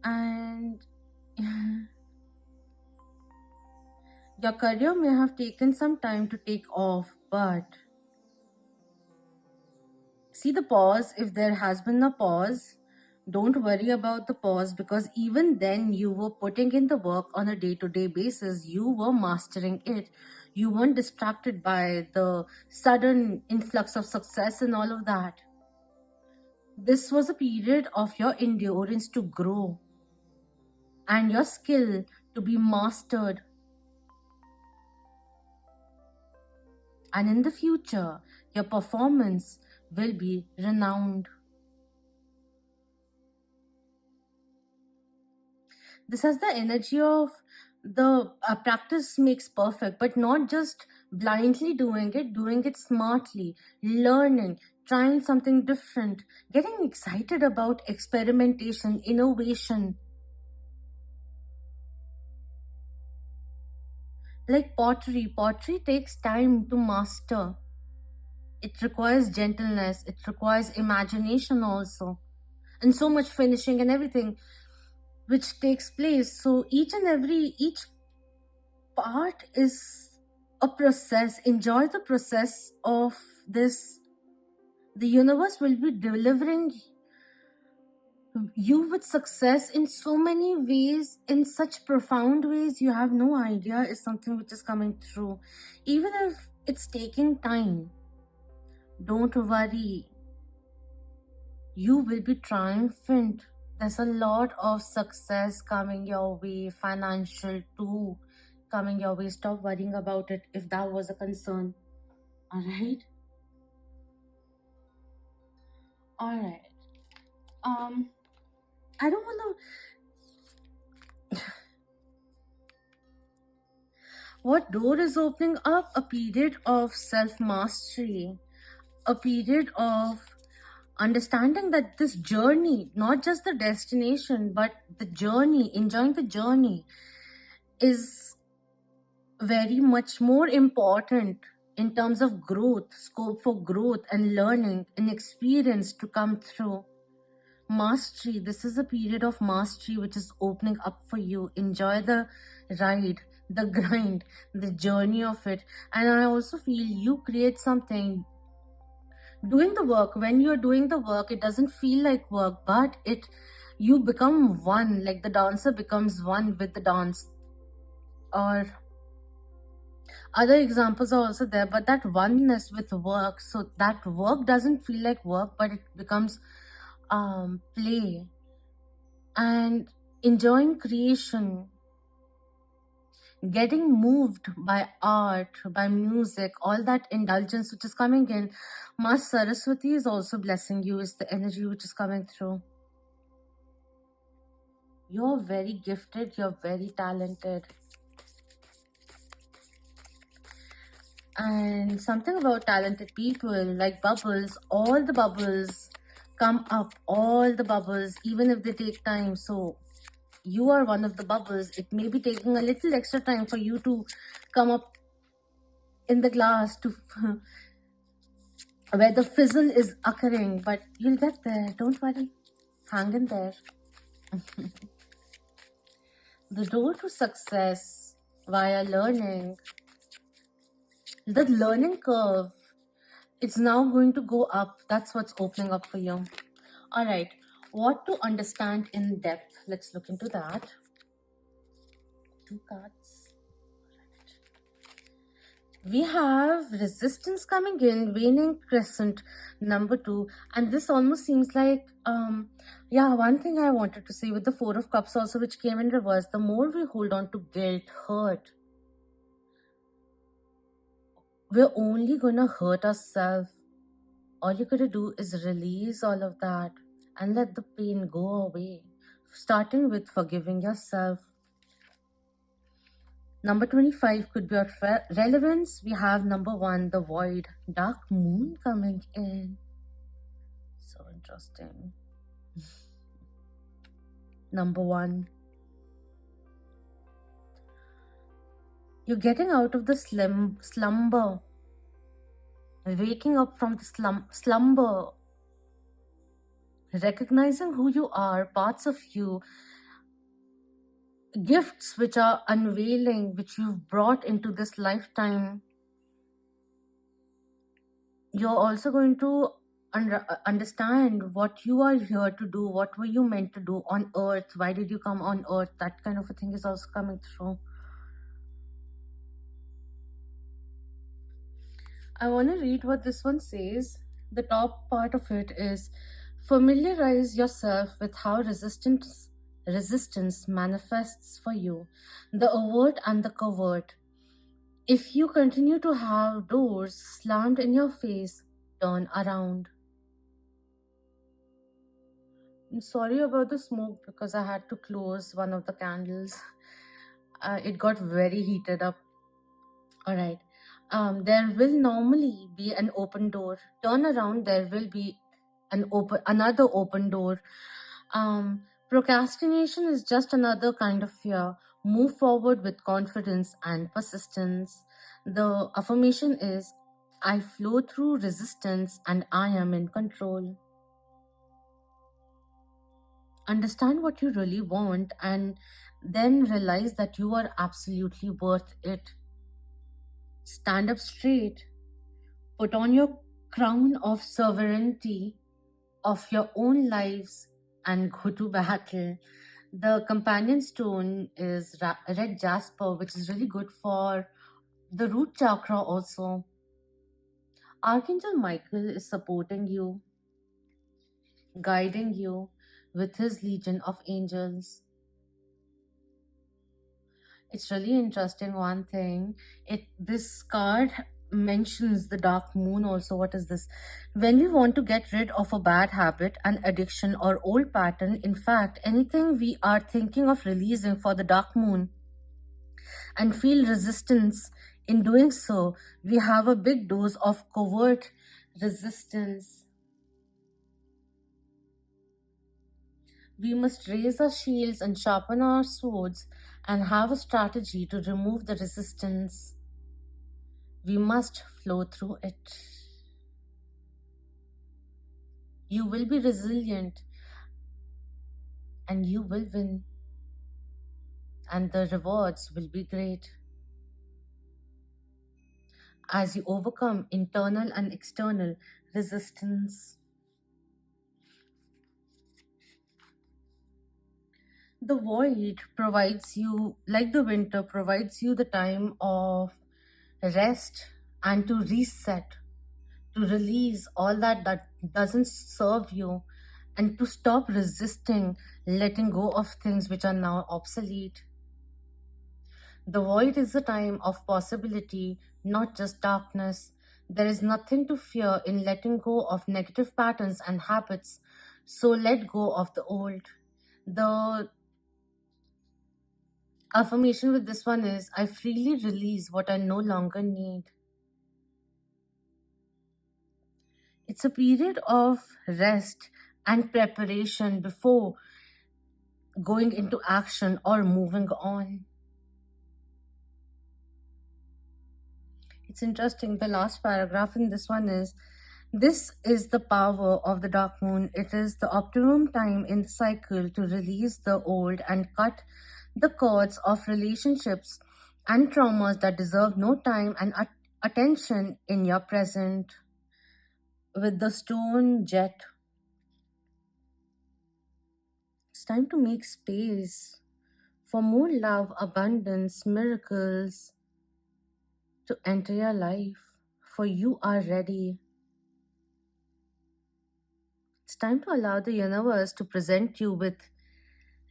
Speaker 1: and your career may have taken some time to take off, but see the pause. If there has been a pause, don't worry about the pause, because even then you were putting in the work on a day-to-day basis. You were mastering it. You weren't distracted by the sudden influx of success and all of that. This was a period of your endurance to grow and your skill to be mastered. And in the future, your performance will be renowned. This has the energy of the practice makes perfect, but not just blindly doing it smartly, learning, trying something different, getting excited about experimentation, innovation. Like pottery takes time to master. It requires gentleness, it requires imagination also, and so much finishing and everything which takes place. So each part is a process. Enjoy the process of this. The universe will be delivering you with success in so many ways, in such profound ways you have no idea, is something which is coming through. Even if it's taking time, don't worry. You will be triumphant. There's a lot of success coming your way, financial too coming your way. Stop worrying about it if that was a concern. Alright? Alright. I don't wanna what door is opening up? A period of self-mastery, a period of understanding that this journey, not just the destination, but the journey, enjoying the journey, is very much more important in terms of growth, scope for growth and learning and experience to come through. Mastery, this is a period of mastery which is opening up for you. Enjoy the ride, the grind, the journey of it. And I also feel you create something. Doing the work, when you're doing the work, it doesn't feel like work, but you become one, like the dancer becomes one with the dance. Or other examples are also there, but that oneness with work, so that work doesn't feel like work, but it becomes play. And enjoying creation, getting moved by art, by music, all that indulgence which is coming in. Ma Saraswati is also blessing you, is the energy which is coming through. You're very gifted, you're very talented. And something about talented people, like bubbles, all the bubbles come up, all the bubbles, even if they take time. So you are one of the bubbles. It may be taking a little extra time for you to come up in the glass to where the fizzle is occurring, but you'll get there. Don't worry. Hang in there. The door to success via learning, the learning curve, it's now going to go up. That's what's opening up for you. All right. What to understand in depth? Let's look into that. 2 cards. We have resistance coming in, waning crescent, number 2. And this almost seems like, yeah, one thing I wanted to say with the 4 of cups also, which came in reverse, the more we hold on to guilt, hurt, we're only gonna hurt ourselves. All you gotta do is release all of that and let the pain go away, starting with forgiving yourself. Number 25 could be of relevance. We have number 1, the void, dark moon coming in. So interesting. Number 1, you're getting out of the slumber, waking up from the slumber, recognizing who you are, parts of you, gifts which are unveiling, which you've brought into this lifetime. You're also going to understand what you are here to do, what were you meant to do on earth, why did you come on earth. That kind of a thing is also coming through. I want to read what this one says. The top part of it is, familiarize yourself with how resistance manifests for you, the overt and the covert. If you continue to have doors slammed in your face, turn around. I'm sorry about the smoke because I had to close one of the candles. It got very heated up. All right. There will normally be an open door. Turn around, there will be another open door. Procrastination is just another kind of fear. Move forward with confidence and persistence. The affirmation is, I flow through resistance and I am in control. Understand what you really want and then realize that you are absolutely worth it. Stand up straight. Put on your crown of sovereignty of your own lives and go to battle. The companion stone is red jasper, which is really good for the root chakra also. Archangel Michael is supporting you, guiding you with his legion of angels. It's really interesting. One thing, this card mentions the dark moon also. What is this? When we want to get rid of a bad habit, an addiction or old pattern, in fact anything we are thinking of releasing for the dark moon, and feel resistance in doing so, we have a big dose of covert resistance. We must raise our shields and sharpen our swords and have a strategy to remove the resistance. We must flow through it. You will be resilient and you will win. And the rewards will be great as you overcome internal and external resistance. The void provides you, like the winter, provides you the time of rest and to reset, to release all that doesn't serve you, and to stop resisting letting go of things which are now obsolete. The void is a time of possibility, not just darkness. There is nothing to fear in letting go of negative patterns and habits, so let go of the old. The Affirmation with this one is, I freely release what I no longer need. It's a period of rest and preparation before going into action or moving on. It's interesting. The last paragraph in this one is, this is the power of the dark moon. It is the optimum time in the cycle to release the old and cut the cords of relationships and traumas that deserve no time and attention in your present. With the stone jet, it's time to make space for more love, abundance, miracles to enter your life. For you are ready. It's time to allow the universe to present you with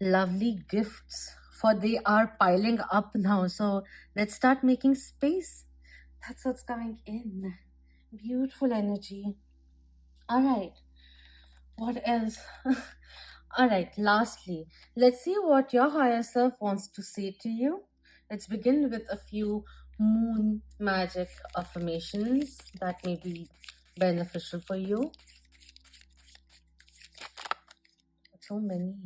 Speaker 1: lovely gifts, for they are piling up now. So let's start making space. That's what's coming in. Beautiful energy. All right. What else? All right. Lastly, let's see what your higher self wants to say to you. Let's begin with a few moon magic affirmations that may be beneficial for you. So many.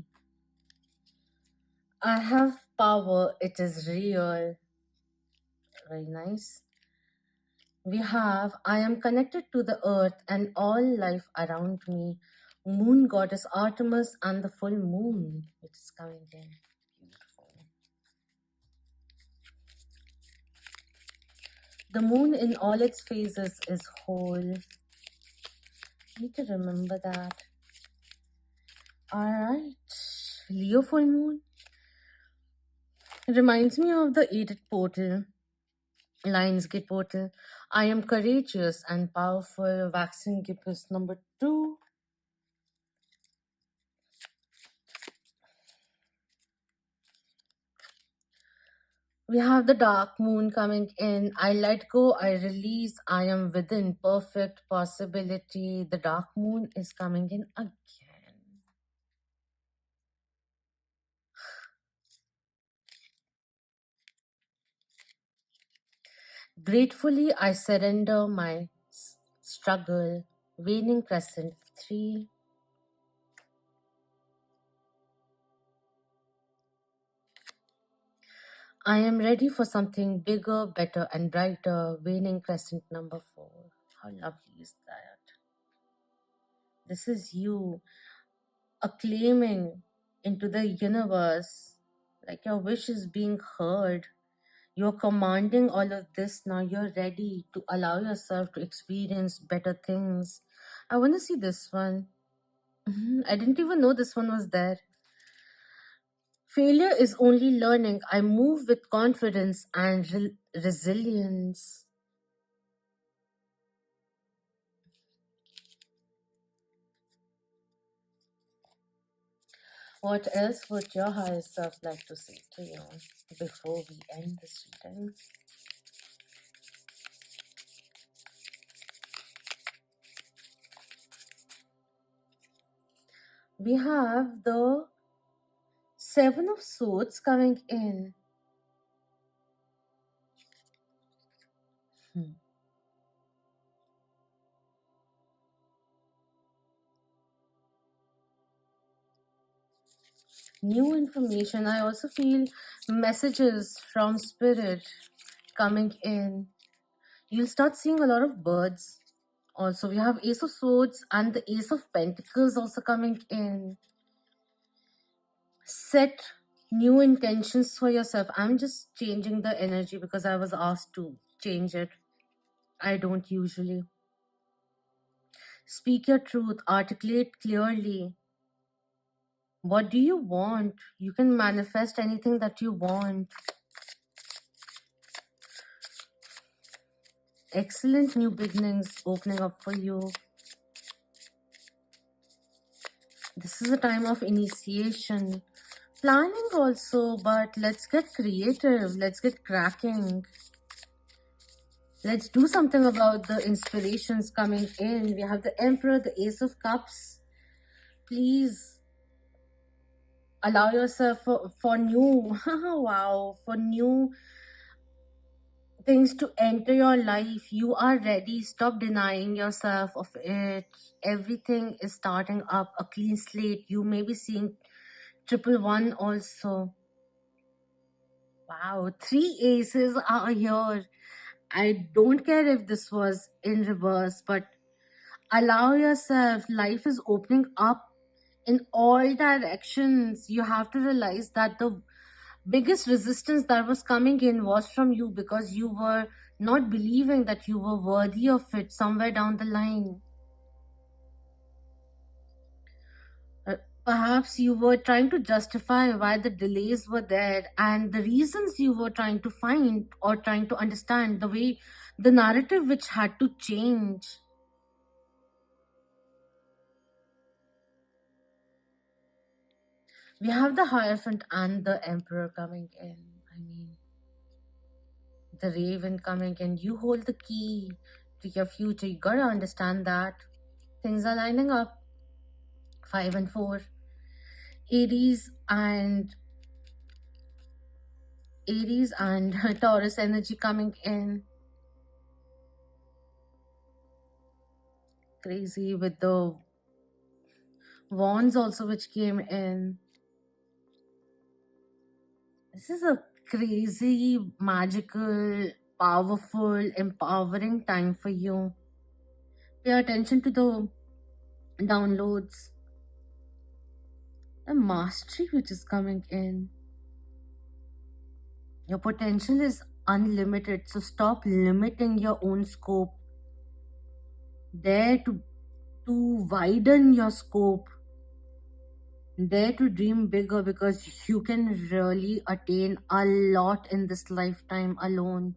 Speaker 1: I have power. It is real. Very nice. We have, I am connected to the earth and all life around me. Moon goddess Artemis and the full moon. It's coming in. Beautiful. The moon in all its phases is whole. Need to remember that. Alright. Leo full moon. It reminds me of the 8th portal. Lionsgate portal. I am courageous and powerful. Waxing gibbous number 2. We have the dark moon coming in. I let go, I release, I am within perfect possibility. The dark moon is coming in again. Gratefully, I surrender my struggle. Waning crescent 3. I am ready for something bigger, better, and brighter. Waning crescent number 4. How lovely is that? This is you acclaiming into the universe, like your wish is being heard. You're commanding all of this now. You're ready to allow yourself to experience better things. I want to see this one. I didn't even know this one was there. Failure is only learning. I move with confidence and resilience. What else would your higher self like to say to you before we end this reading? We have the 7 of Swords coming in. New information. I also feel messages from spirit coming in. You'll start seeing a lot of birds. Also, we have Ace of Swords and the Ace of Pentacles also coming in. Set new intentions for yourself. I'm just changing the energy because I was asked to change it. I don't usually. Speak your truth. Articulate clearly. What do you want? You can manifest anything that you want. Excellent new beginnings opening up for you. This is a time of initiation. Planning also, but let's get creative. Let's get cracking. Let's do something about the inspirations coming in. We have the Emperor, the Ace of Cups. Please Allow yourself for new wow, for new things to enter your life. You are ready. Stop denying yourself of it. Everything is starting up, a clean slate. You may be seeing triple one also. Wow, three aces are here. I don't care if this was in reverse, but allow yourself. Life is opening up in all directions. You have to realize that the biggest resistance that was coming in was from you, because you were not believing that you were worthy of it somewhere down the line. Uh, Perhaps you were trying to justify why the delays were there, and the reasons you were trying to find or trying to understand the way, the narrative which had to change. We have the Hierophant and the Emperor coming in. I mean, the Raven coming in. You hold the key to your future. You gotta understand that things are lining up. 5 and 4. Aries and Taurus energy coming in. Crazy with the wands also which came in. This is a crazy, magical, powerful, empowering time for you. Pay attention to the downloads. The mastery which is coming in. Your potential is unlimited, so stop limiting your own scope. Dare to widen your scope. Dare to dream bigger, because you can really attain a lot in this lifetime alone.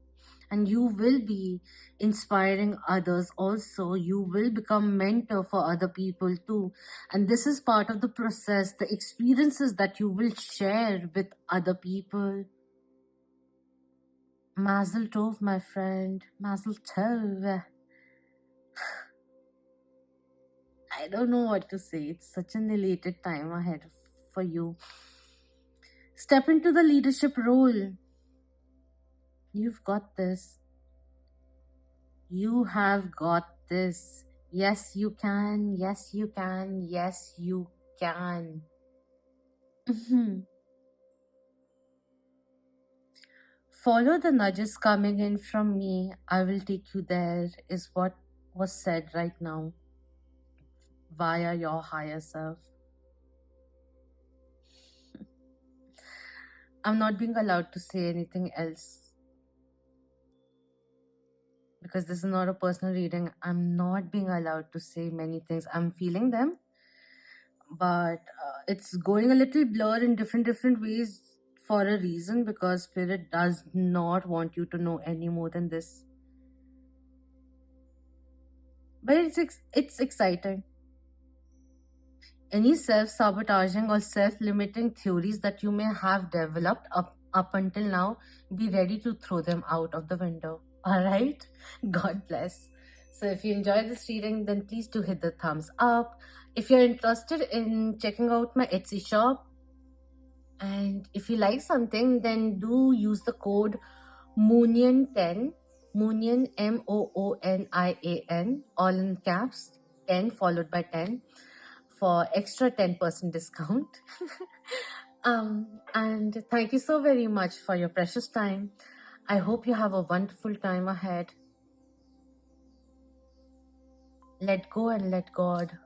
Speaker 1: And you will be inspiring others also. You will become mentor for other people too. And this is part of the process, the experiences that you will share with other people. Mazel tov, my friend. Mazel tov. I don't know what to say. It's such an elated time ahead for you. Step into the leadership role. You've got this. You have got this. Yes, you can. Yes, you can. Yes, you can. Follow the nudges coming in from me. I will take you there, is what was said right now via your higher self. I'm not being allowed to say anything else, because this is not a personal reading. I'm not being allowed to say many things. I'm feeling them, but it's going a little blur in different ways for a reason, because spirit does not want you to know any more than this. But it's exciting. Any self-sabotaging or self-limiting theories that you may have developed up until now, be ready to throw them out of the window. All right? God bless. So if you enjoyed this reading, then please do hit the thumbs up. If you're interested in checking out my Etsy shop, and if you like something, then do use the code Moonian10, Moonian, Moonian, all in caps, 10 followed by 10, for extra 10% discount. And thank you so very much for your precious time. I hope you have a wonderful time ahead. Let go and let God.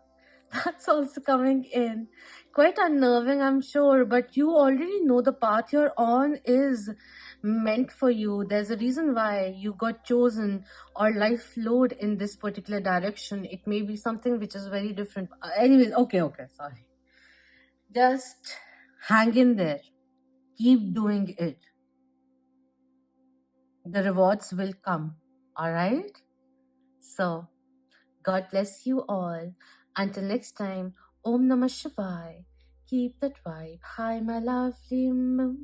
Speaker 1: That's also coming in. Quite unnerving, I'm sure, but you already know the path you're on is meant for you. There's a reason why you got chosen, or life flowed in this particular direction. It may be something which is very different. Anyways, okay, sorry. Just hang in there. Keep doing it. The rewards will come. All right? So, God bless you all. Until next time, Om Namah Shivaya. Keep that vibe high, my lovely moon.